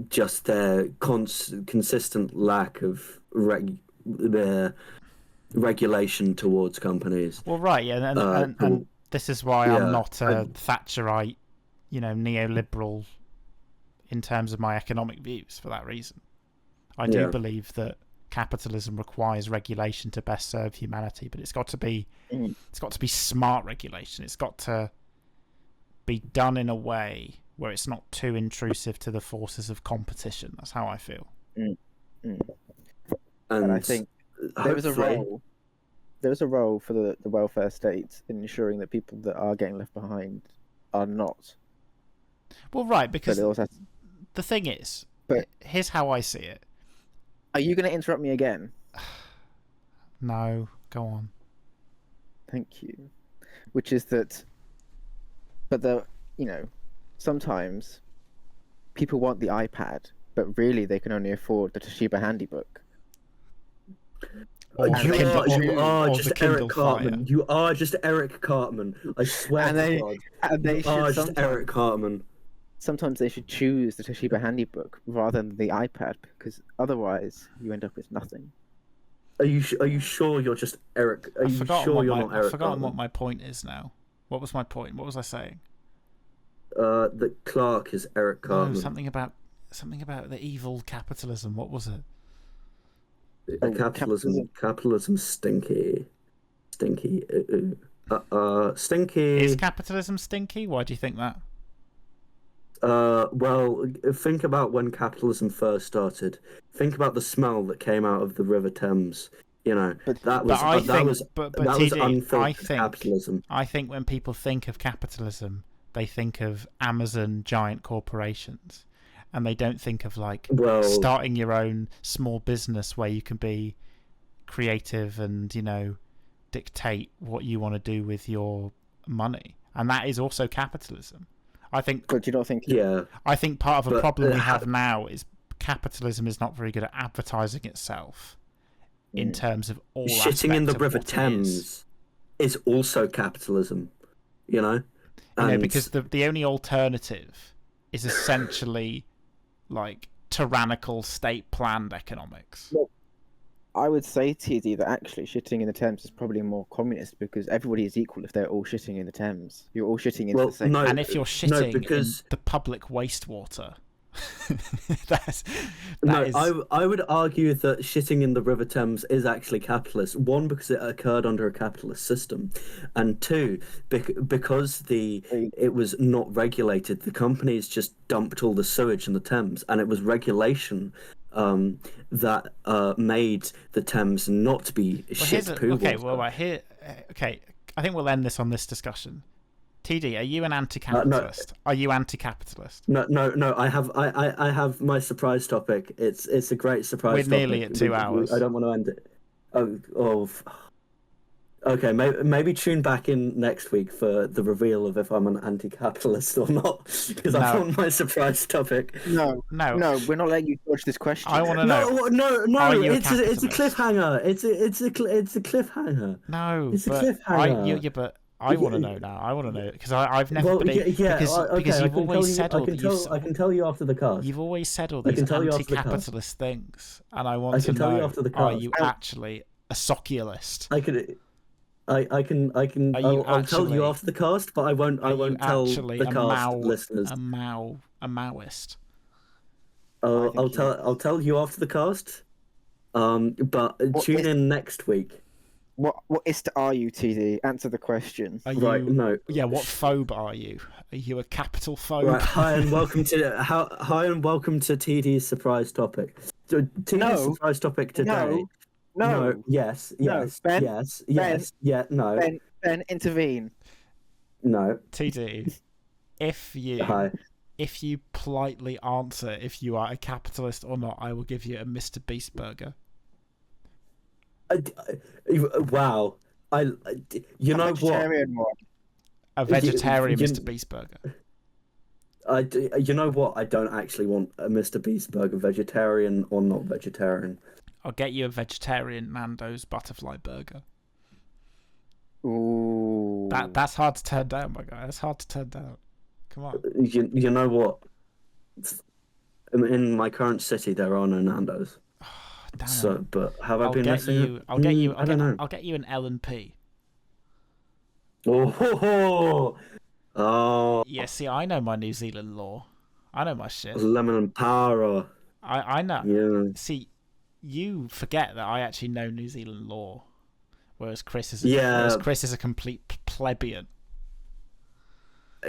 just their consistent lack of their regulation towards companies. Well, right, yeah, and this is why I'm not a Thatcherite, neoliberal in terms of my economic views for that reason. I do believe that capitalism requires regulation to best serve humanity, but it's got to be smart regulation. It's got to be done in a way where it's not too intrusive to the forces of competition. That's how I feel. And I think there was a role for the welfare state in ensuring that people that are getting left behind are not. Well, right, because the thing is, here's how I see it. Are you going to interrupt me again? No, go on. Thank you. Which is that, but sometimes people want the iPad, but really they can only afford the Toshiba Handybook. You are just Eric Cartman. You are just Eric Cartman. I swear to God. And they you are just Eric Cartman. Sometimes they should choose the Toshiba Handybook rather than the iPad, because otherwise you end up with nothing. Are you sure you're just Eric? Are you sure you're not Eric? I've forgotten what my point is now. What was my point? What was I saying? That Clark is Eric Cartman. No, something about the evil capitalism. What was it? Capitalism, stinky. Stinky. Is capitalism stinky? Why do you think that? Well, think about when capitalism first started. Think about the smell that came out of the River Thames. That was unfiltered capitalism. I think when people think of capitalism, they think of Amazon giant corporations, and they don't think of starting your own small business where you can be creative and dictate what you want to do with your money, and that is also capitalism. I think. But you don't think? Yeah. I think part of a problem we have now is capitalism is not very good at advertising itself in terms of all shitting in the River Thames is also capitalism, because the only alternative is essentially tyrannical state planned economics. Well, I would say, TD, that actually shitting in the Thames is probably more communist because everybody is equal if they're all shitting in the Thames. You're all shitting into the same. No, and if you're shitting in the public wastewater, I would argue that shitting in the River Thames is actually capitalist. One, because it occurred under a capitalist system, and two, because it was not regulated. The companies just dumped all the sewage in the Thames, and it was regulation that made the Thames not be shit poo water. Okay, I think we'll end this on this discussion. TD, are you an anti-capitalist? Are you anti-capitalist? No. I have my surprise topic. It's a great surprise. We're nearly at 2 hours. I don't want to end it. Okay, maybe tune back in next week for the reveal of if I'm an anti-capitalist or not, because I want my surprise topic. No, we're not letting you dodge this question. I want to know. No, it's a cliffhanger. It's a cliffhanger. No, it's a cliffhanger. But I want to know now. I want to know because I've never been because you've always said all these. I can tell you after the cast. You've always said all these anti-capitalist things, and I want to know: are you actually a socialist? I'll tell you after the cast, but I won't tell the cast listeners. A Maoist. I'll tell you after the cast. But tune in next week. What are you, TD? Answer the question. No. Yeah, what phobe are you? Are you a capital phobe? Right. Hi and welcome to TD's surprise topic. So TD's surprise topic today. No. Yes. Ben, Yeah. No. Ben, intervene. No. TD, if you politely answer if you are a capitalist or not, I will give you a Mr. Beast burger. Wow. You know what? A vegetarian Mr. Beast burger. You know what? I don't actually want a Mr. Beast burger, vegetarian or not vegetarian. I'll get you a vegetarian Nando's butterfly burger. Ooh. That's hard to turn down, my guy. That's hard to turn down. Come on. You know what? In my current city, there are no Nando's. Oh, damn. So, but have I been missing? I'll get you an L&P. Oh. Yeah, see, I know my New Zealand law. I know my shit. Lemon and power. I know. Yeah. See, you forget that I actually know New Zealand law, whereas Chris is a complete plebeian.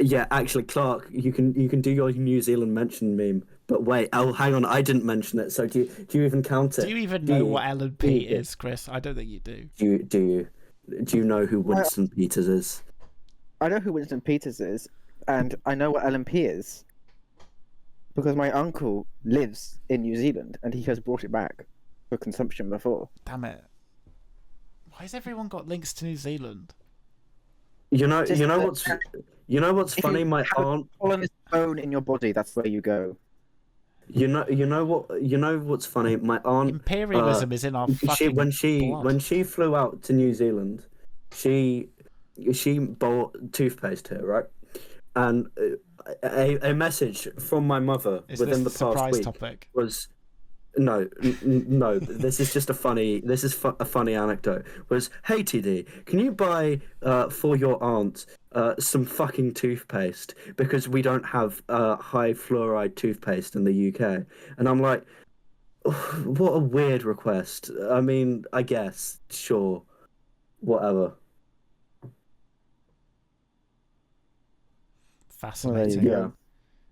Yeah, actually, Clark, you can do your New Zealand mention meme. But wait, hang on, I didn't mention it. So do you even count it? Do you even know what L&P is, Chris? I don't think you do. Do you know who Winston Peters is? I know who Winston Peters is, and I know what L&P is because my uncle lives in New Zealand and he has brought it back for consumption before. Damn it! Why has everyone got links to New Zealand? You know what's funny? My aunt. Pollen bone in your body. That's where you go. You know what's funny? My aunt. Imperialism is in our fucking blood. When she flew out to New Zealand, she bought toothpaste here, right? And a message from my mother within the past week topic? Was no. This is just a funny anecdote. Was, hey TD, can you buy for your aunt some fucking toothpaste because we don't have high fluoride toothpaste in the UK? And I'm like, oh, what a weird request. I mean, I guess, sure, whatever. Fascinating. Yeah.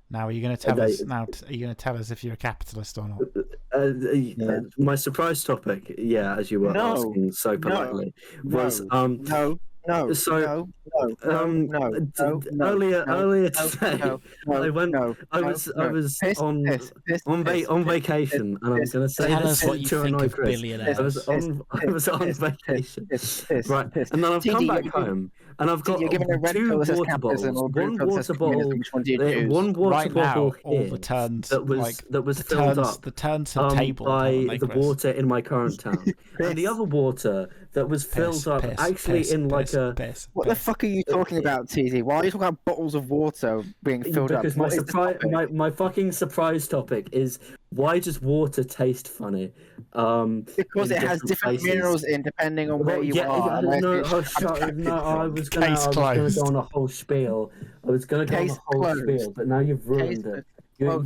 Now, are you going to tell us? Now, are you going to tell us if you're a capitalist or not? My surprise topic, as you were asking so politely, was No. So earlier today, I was on vacation, and I'm going to say tell this us what you to think annoy of Chris. billionaires. I was on vacation, right? And then I've come back home, and I've got two water bottles, one water bottle, right now, all the turns that was filled up the turns have tabled by the Chris? water in my current town, and the other water that was filled up in like a. What the fuck are you talking about, TZ? Why are you talking about bottles of water being filled up? Because my fucking surprise topic is, why does water taste funny? Because it has different minerals in depending on where you are. I was gonna go on a whole spiel. But now you've ruined it. You're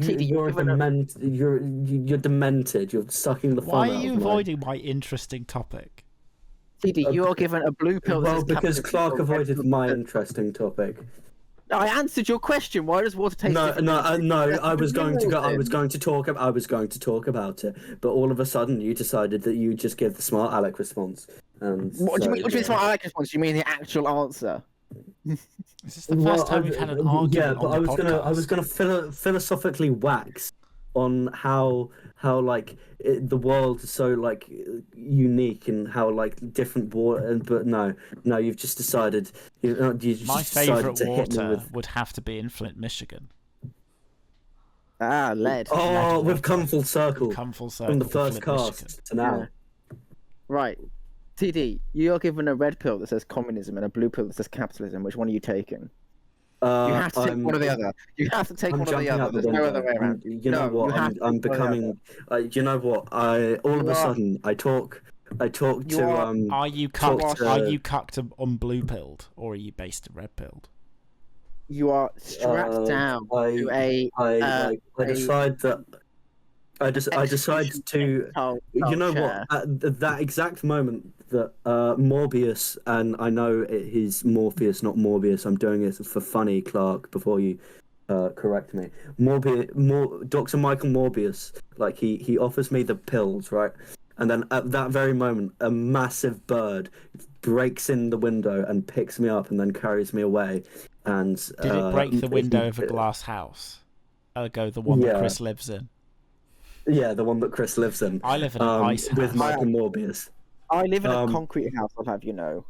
demented. You're sucking the fun out of me. Why are you avoiding my interesting topic? TD, you are given a blue pill. Well, because Clark avoided my interesting topic. I answered your question. Why does water taste? No. I was going to talk about it, but all of a sudden you decided that you just give the smart Alec response, And What do you so, mean? What do you mean? It's not Alex response. You mean the actual answer? Is this the first time we've had an argument yeah, but on the podcast? I was gonna philosophically wax on how like the world is so like unique and how like different water. But no, you've just decided you just My decided favourite to hit me water with. would have to be in Flint, Michigan. Lead. Oh, Lead we've water. come full circle We've come full circle from the to first Flint, cast Michigan. to now. Yeah. Right. TD, you're given a red pill that says communism and a blue pill that says capitalism. Which one are you taking? You have to take one or the other. You have to take I'm one or the jumping other. out the There's no window. other way around. You know No, what? you have to I'm take one or the other. becoming. You know what? All of a sudden, I talk You to are- Are you talk cucked? to- Are you cucked on blue pilled, or are you based red pilled? You are strapped down to a. I decide that. I decide to. You know what? At that exact moment that Morbius, and I know he's Morpheus, not Morbius. I'm doing this for funny, Clark. Before you correct me, Dr. Michael Morbius, like he offers me the pills, right? And then at that very moment, a massive bird breaks in the window and picks me up, and then carries me away. And Did it break the window of a glass house? Ergo, the one that Yeah. Chris lives in. Yeah, the one that Chris lives in. I live in an ice house. with Michael Morbius. I live in a concrete house. I'll have you know.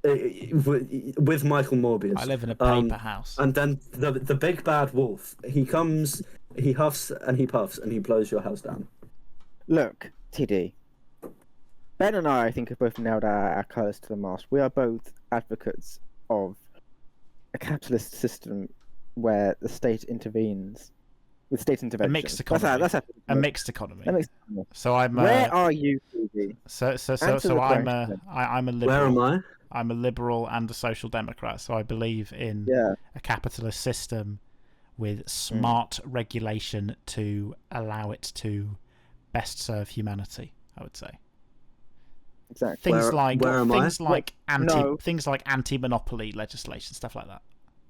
With Michael Morbius. I live in a paper house. And then the big bad wolf, he comes, he huffs and he puffs, and he blows your house down. Look, TD. Ben and I think, have both nailed our colours to the mast. We are both advocates of a capitalist system where the state intervenes with state intervention. A mixed economy. That's a mixed economy. That makes sense. So I'm. Where are you, TD? So Answer I'm the I'm a liberal. Where am I? I'm a liberal and a social democrat. So I believe in a capitalist system with smart regulation to allow it to best serve humanity. I would say. Exactly. Things like No. anti-monopoly legislation, stuff like that.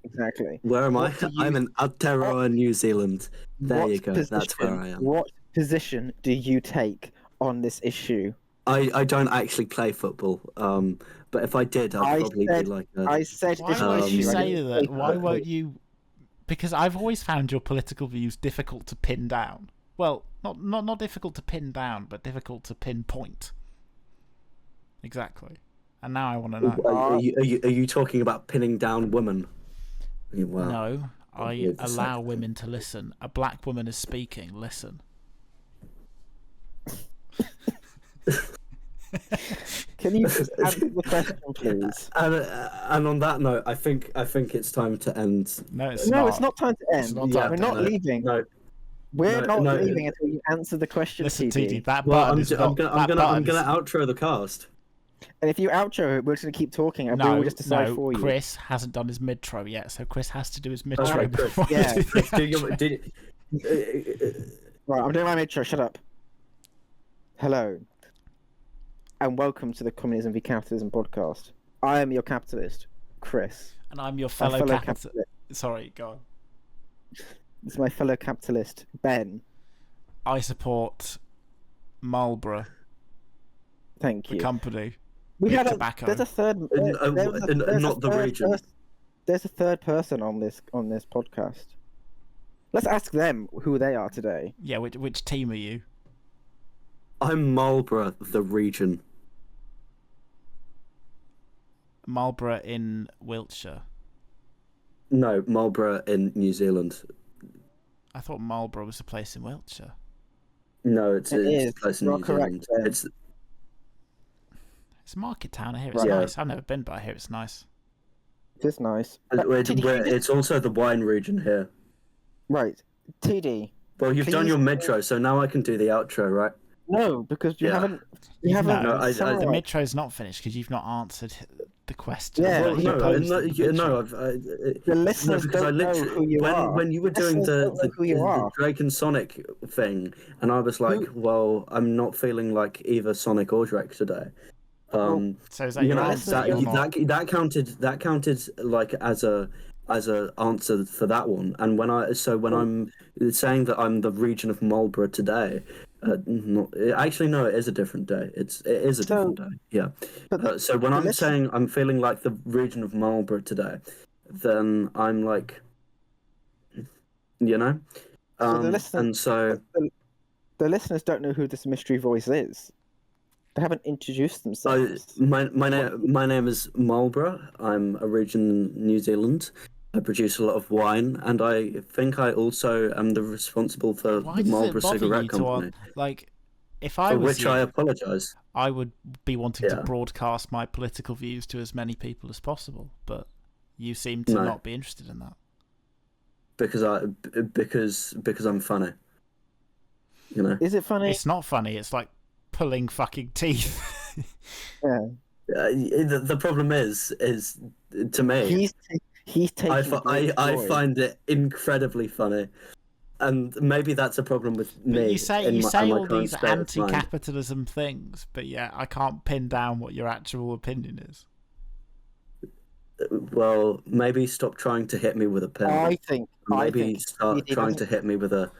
Exactly. Where am I? What do you- I'm in Aotearoa, New Zealand. There you go. That's position- where I am. What position do you take on this issue? I don't actually play football. But if I did, I'd probably be like. I said Why this won't you issue. I say didn't that? say Why football. won't you? Because I've always found your political views difficult to pin down. Well, not difficult to pin down, but difficult to pinpoint. Exactly. And now I want to know. Are you talking about pinning down women? Wow. No, I allow women to listen. A black woman is speaking. Listen. Can you just answer the question, please? And on that note, I think it's time to end. No, it's No, not. it's not time to end. not Yeah, time we're to not end. leaving. No. We're No, not no. leaving until you answer the question, Listen, TD. TD, that Well, button I'm is gonna outro the cast. And if you outro it, we're just going to keep talking and we No, will just decide no, for you. Chris hasn't done his midtro yet, so Chris has to do his Okay, midtro Chris. before Yeah, we do Chris, the do your, outro. Right, I'm doing my intro. Shut up. Hello, and welcome to the Communism v Capitalism podcast. I am your capitalist, Chris. And I'm your My fellow, fellow capitalist. capitalist. Sorry, go on. This is my fellow capitalist, Ben. I support Marlboro, Thank the you. company. We Big had tobacco. There's a third. not the region. There's a third person on this podcast. Let's ask them who they are today. Yeah, which team are you? I'm Marlborough, the region. Marlborough in Wiltshire. No, Marlborough in New Zealand. I thought Marlborough was a place in Wiltshire. No, it's It a is. place in You're New correct, Zealand. Ben. It's a market town. I hear it's Right. nice. I've never been, but I hear it's nice. It's nice. It's also the wine region here. Right, TD. Well, you've Can done you your say- midtro, so now I can do the outro, right? No, because you Yeah. haven't. You haven't. No, I- the summarised. midtro's not finished because you've not answered the question. Yeah, Well, that he no, posed no, in the no, midtro. The listeners because don't know who you are. when you were doing Listeners don't know who you the are. Drake and Sonic thing, and I was like, well, I'm not feeling like either Sonic or Drake today. So is that You your know, answer? that- or not? that counted like as a answer for that one. And when I'm saying that I'm the region of Marlborough today, Not actually, no. It is a different day. It is a different day. Yeah. But So when I'm listen- saying I'm feeling like the region of Marlborough today, then I'm like, you know, so the listeners, and so the listeners don't know who this mystery voice is. They haven't introduced themselves. my name is Marlborough. I'm a region in New Zealand. I produce a lot of wine, and I think I also am the responsible for Why the does Marlborough it bother Cigarette you Company, like, if I for was which I you, apologise. I would be wanting to Yeah. broadcast my political views to as many people as possible, but you seem to No. not be interested in that. Because I'm funny. You know. Is it funny? It's not funny. It's like pulling fucking teeth. Yeah. The problem is to me, He's taking I joy. find it incredibly funny, and maybe that's a problem with But me. you say in my all current these state of mind. anti-capitalism things, but yeah, I can't pin down what your actual opinion is. Well, maybe stop trying to hit me with a pen. Maybe start TD trying to hit me with a.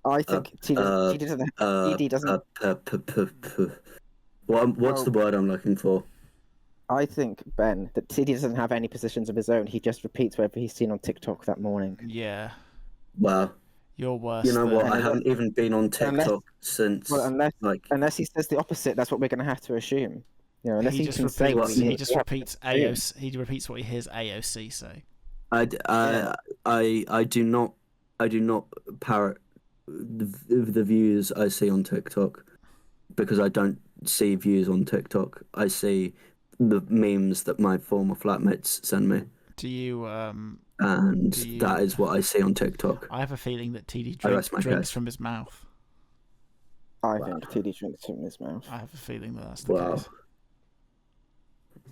I think TD doesn't. What's the word I'm looking for? I think, Ben, that TD doesn't have any positions of his own. He just repeats whatever he's seen on TikTok that morning. Yeah, Well, you're worse. you know what? than- I haven't even been on TikTok since Unless he says the opposite, that's what we're going to have to assume. You know, unless he he just can say repeats. what He just repeats AOC. He repeats what he hears AOC say. I do not parrot the views I see on TikTok, because I don't see views on TikTok. I see the memes that my former flatmates send me, Do you? and do you- that is what I see on TikTok. I have a feeling that TD I rest my drinks case. from his mouth. I think TD drinks from his mouth. I have a feeling that that's the Well, case.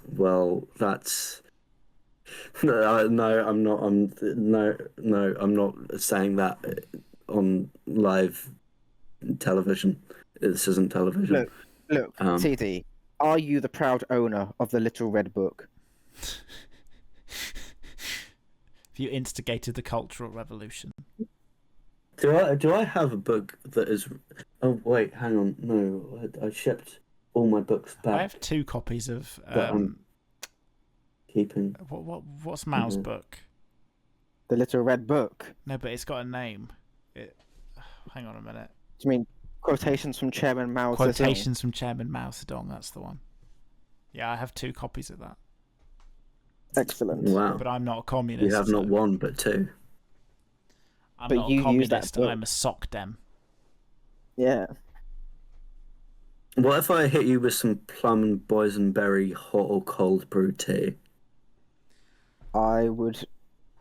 well, that's no. I'm not. I'm not saying that on live television. This isn't television. Look, TD, are you the proud owner of the Little Red Book? Have you instigated the Cultural Revolution? Do I have a book that is? Oh wait, hang on. No, I shipped all my books back. I have 2 copies of. That I'm keeping. What's Mao's book? The Little Red Book? No, but it's got a name. Hang on a minute. Do you mean quotations from Chairman Mao Zedong? Quotations from Chairman Mao Zedong. That's the one. Yeah, I have 2 copies of that. Excellent. Wow. But I'm not a communist. You have not one, but 2. I'm But not you a use communist. that book. I'm a sock dem. Yeah. What if I hit you with some plum and boysenberry hot or cold brew tea? I would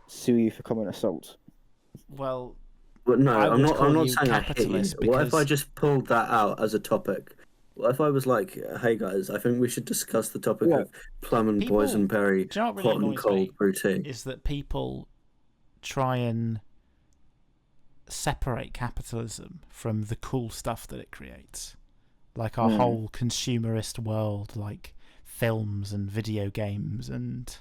sue you for common assault. Well, But no, I I'm would not. call I'm not you saying I hit you. capitalist What if I because- just pulled that out as a topic? What if I was like, "Hey guys, I think we should discuss the topic Yeah. of plum and People- boysenberry do you know what really hot and annoys cold me? brew tea"? Is that people try and separate capitalism from the cool stuff that it creates, like our whole consumerist world, like films and video games and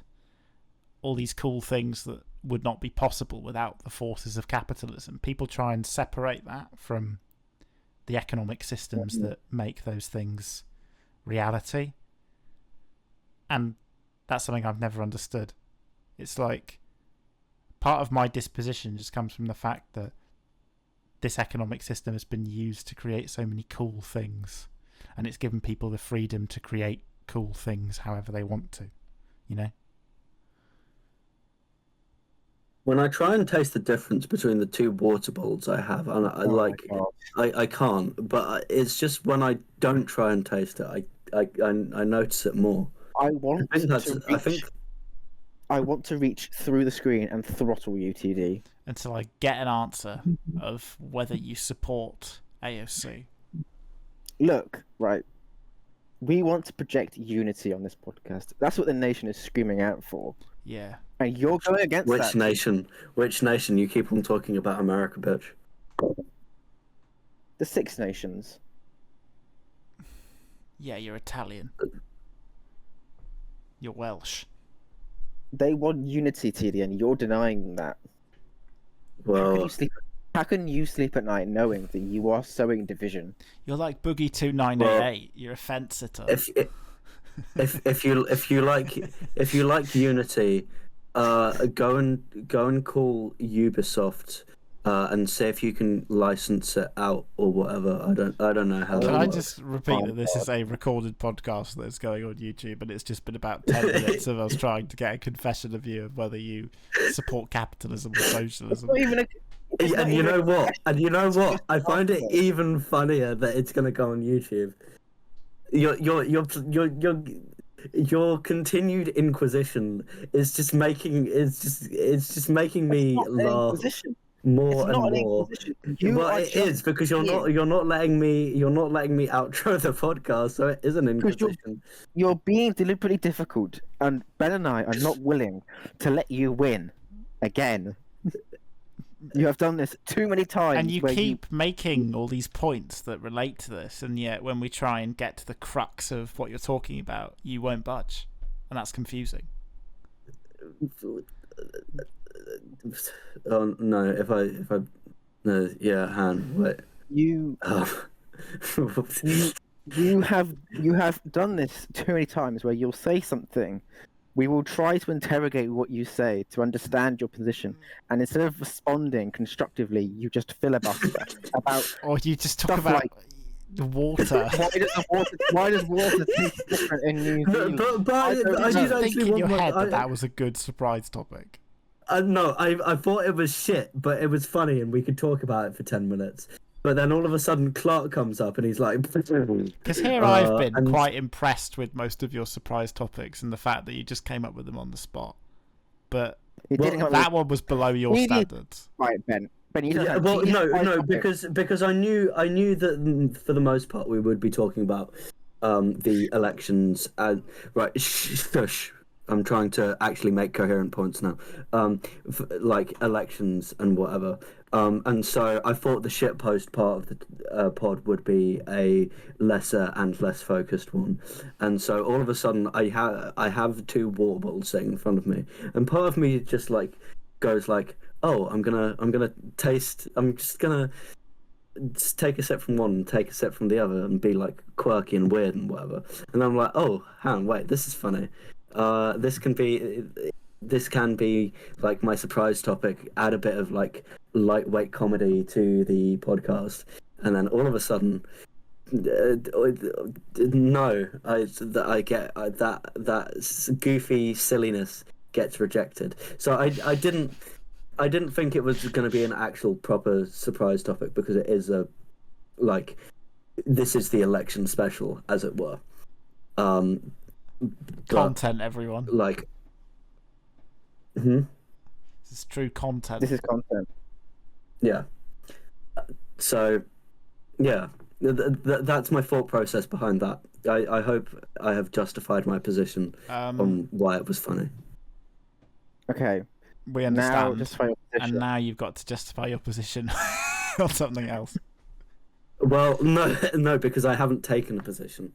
all these cool things that would not be possible without the forces of capitalism. People try and separate that from the economic systems that make those things reality, and that's something I've never understood. It's like part of my disposition just comes from the fact that this economic system has been used to create so many cool things, and it's given people the freedom to create cool things however they want to, you know? When I try and taste the difference between the 2 water bowls I have, and I can't. But it's just when I don't try and taste it, I notice it more. I want I think I want to reach through the screen and throttle you, TD. Until I get an answer of whether you support AOC. Look, right. We want to project unity on this podcast. That's what the nation is screaming out for. Yeah. And you're going against Which that. nation? Which nation? You keep on talking about America, bitch. The 6 Nations. Yeah, you're Italian. You're Welsh. They want unity, TD, and you're denying that. How can Well, you sleep? How can you sleep at night knowing that you are sowing division? You're like Boogie 2988. You're a fence sitter. If you like Unity, go and call Ubisoft and see if you can license it out or whatever. I don't know how. Can that I works. just repeat that this is a recorded podcast that's going on YouTube, and it's just been about 10 minutes of us trying to get a confession of you of whether you support capitalism or socialism. And you know what? I find it even funnier that it's gonna go on YouTube. Your continued inquisition is just making me laugh more and more. Well, it is because you're not letting me outro the podcast, so it is an inquisition. You're being deliberately difficult, and Ben and I are not willing to let you win again. You have done this too many times. And you keep making all these points that relate to this, and yet when we try and get to the crux of what you're talking about, you won't budge. And that's confusing. Oh no! If I no, yeah, Han, wait. You have done this too many times where you'll say something. We will try to interrogate what you say to understand your position, and instead of responding constructively, you just filibuster about. Or you just talk about like, the water. Why does water taste different in New Zealand? But I Did did you think actually in your want head my- that was a good surprise topic? No, I thought it was shit, but it was funny and we could talk about it for 10 minutes. But then all of a sudden Clark comes up and he's like... Because here I've been and- quite impressed with most of your surprise topics and the fact that you just came up with them on the spot. But that one was below your standards. Right, Ben. Ben, you don't Yeah, have well, tedious surprise no, topics. because I knew that for the most part we would be talking about the elections and right. Shush. I'm trying to actually make coherent points now. Like elections and whatever. And so I thought the shitpost part of the pod would be a lesser and less focused one. And so all of a sudden I have two water bottles sitting in front of me, and part of me just like goes like, oh, I'm gonna taste. I'm just gonna take a sip from one and take a sip from the other and be like quirky and weird and whatever. And I'm like, oh, hang on, wait, this is funny. This can be like my surprise topic. Add a bit of like lightweight comedy to the podcast, and then all of a sudden, no, I get that goofy silliness gets rejected. So I didn't think it was going to be an actual proper surprise topic because it is this is the election special, as it were. Content, everyone. Like, This is true content. This is content. yeah. So, yeah, that's my thought process behind that. I hope I have justified my position on why it was funny. Okay. We Now, understand. justify your position. And now you've got to justify your position on something else. Well, no, because I haven't taken a position.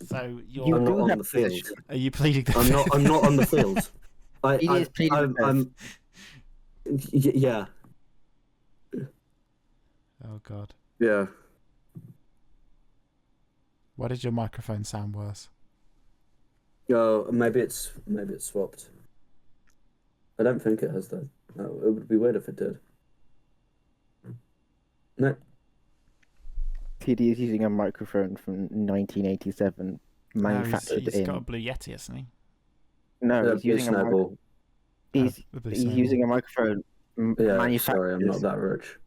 So You I'm do not on have the a field. position. are you pleading the I'm not on the field. He is pleading the fifth. Yeah. Oh god. Yeah. Why did your microphone sound worse? Oh, maybe it's swapped. I don't think it has though. No, it would be weird if it did. No. TD is using a microphone from 1987, manufactured he's in. got a Blue Yeti, hasn't he? No, he's using a Snowball. he's The Blue he's Snowball. using a microphone Yeah, manufactured sorry, I'm not that rich.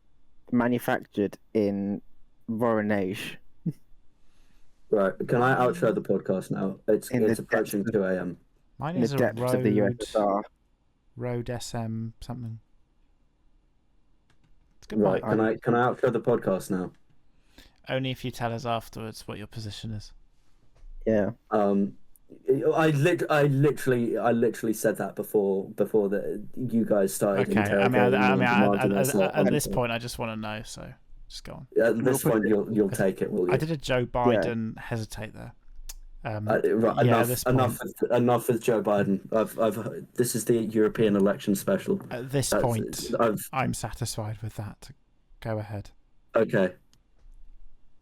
manufactured in Voronezh. Right, can I outro the podcast now? It's In the approaching depths 2 a.m. Mine In the is a depths of the USSR. Road SM something. It's good. Right, Mike. can I outro the podcast now? Only if you tell us afterwards what your position is. Yeah. I literally said that before that you guys started. Okay. I mean, demanding us at this point, I just want to know. So just go on. At this point, you'll take it, will you? I did a Joe Biden hesitate there. Right, yeah, at this point, enough with Joe Biden. This is the European election special. at this point, I'm satisfied with that Go ahead. Okay.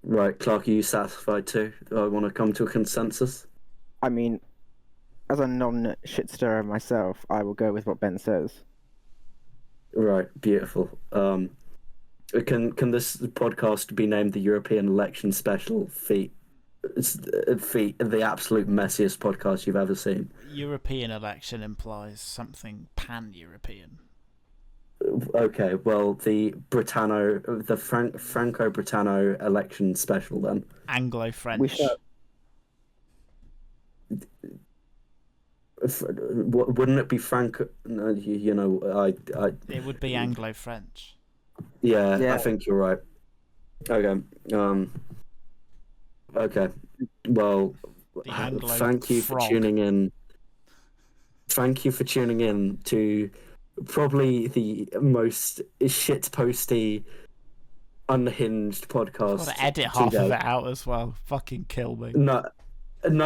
Right, Clark, are you satisfied too? Do I want to come to a consensus? I mean, as a non-shit stirrer myself, I will go with what Ben says. Right, beautiful. Can this podcast be named the European Election Special Feat? Feat, the absolute messiest podcast you've ever seen. European election implies something pan-European. Okay, well, the Franco-Britanno election special then. Anglo-French. We shall. Wouldn't it be Franco? No, you know, It would be Anglo-French. Yeah, I think you're right. Okay. Okay. Well, thank you for tuning in. Thank you for tuning in to probably the most shit-posty, unhinged podcast. I've got to edit half of it out as well. Fucking kill me. No,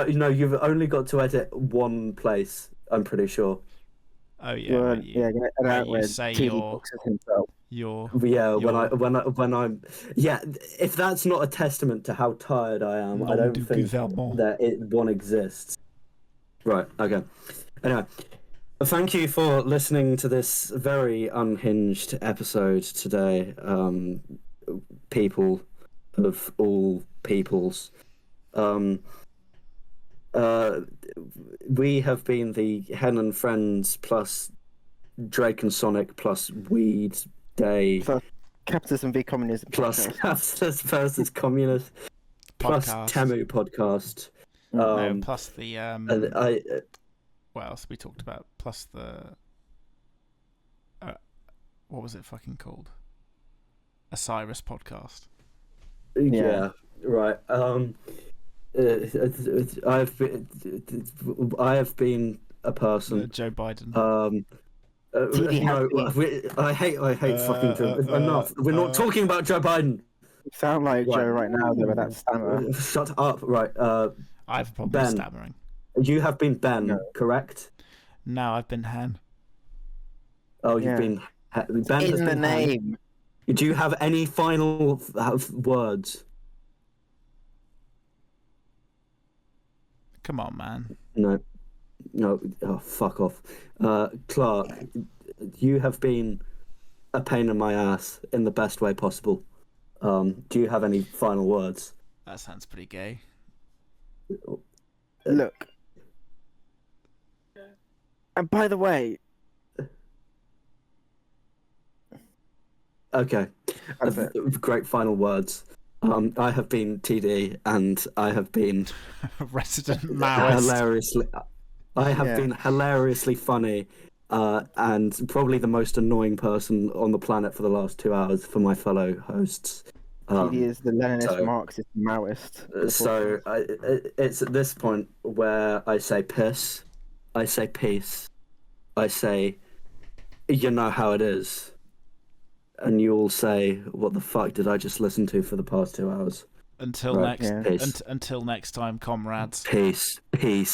you've only got to edit one place, I'm pretty sure. Oh yeah, you say your when I'm if that's not a testament to how tired I am, I don't think that one exists. Right, okay. Anyway, thank you for listening to this very unhinged episode today, people of all peoples. We have been the Hen and Friends plus Drake and Sonic plus Weed Day plus Capitalism v Communism plus Capitalist versus Communist plus Temu podcast. No, plus the what else we talked about? Plus the what was it fucking called? Osiris podcast. Yeah, right. I have been a person. Joe Biden. I hate fucking Joe. Enough. We're not talking about Joe Biden. You sound like Joe right now, though, with that stammer. Shut up. Right. I have a problem with stammering. You have been Ben, correct? No, I've been Han. Oh, you've been Ben. In the name. Han. Do you have any final words? Come on, man. No. Oh, fuck off. Clark, you have been a pain in my ass in the best way possible. Do you have any final words? That sounds pretty gay. Look. And by the way... Okay. Great final words. I have been TD, and I have been resident Maoist. Been hilariously funny, and probably the most annoying person on the planet for the last 2 hours for my fellow hosts. TD is the Leninist, Marxist, Maoist. So it's at this point where I say piss, I say peace, I say, you know how it is. And you all say, "What the fuck did I just listen to for the past 2 hours?" Until next time, comrades. Peace, peace,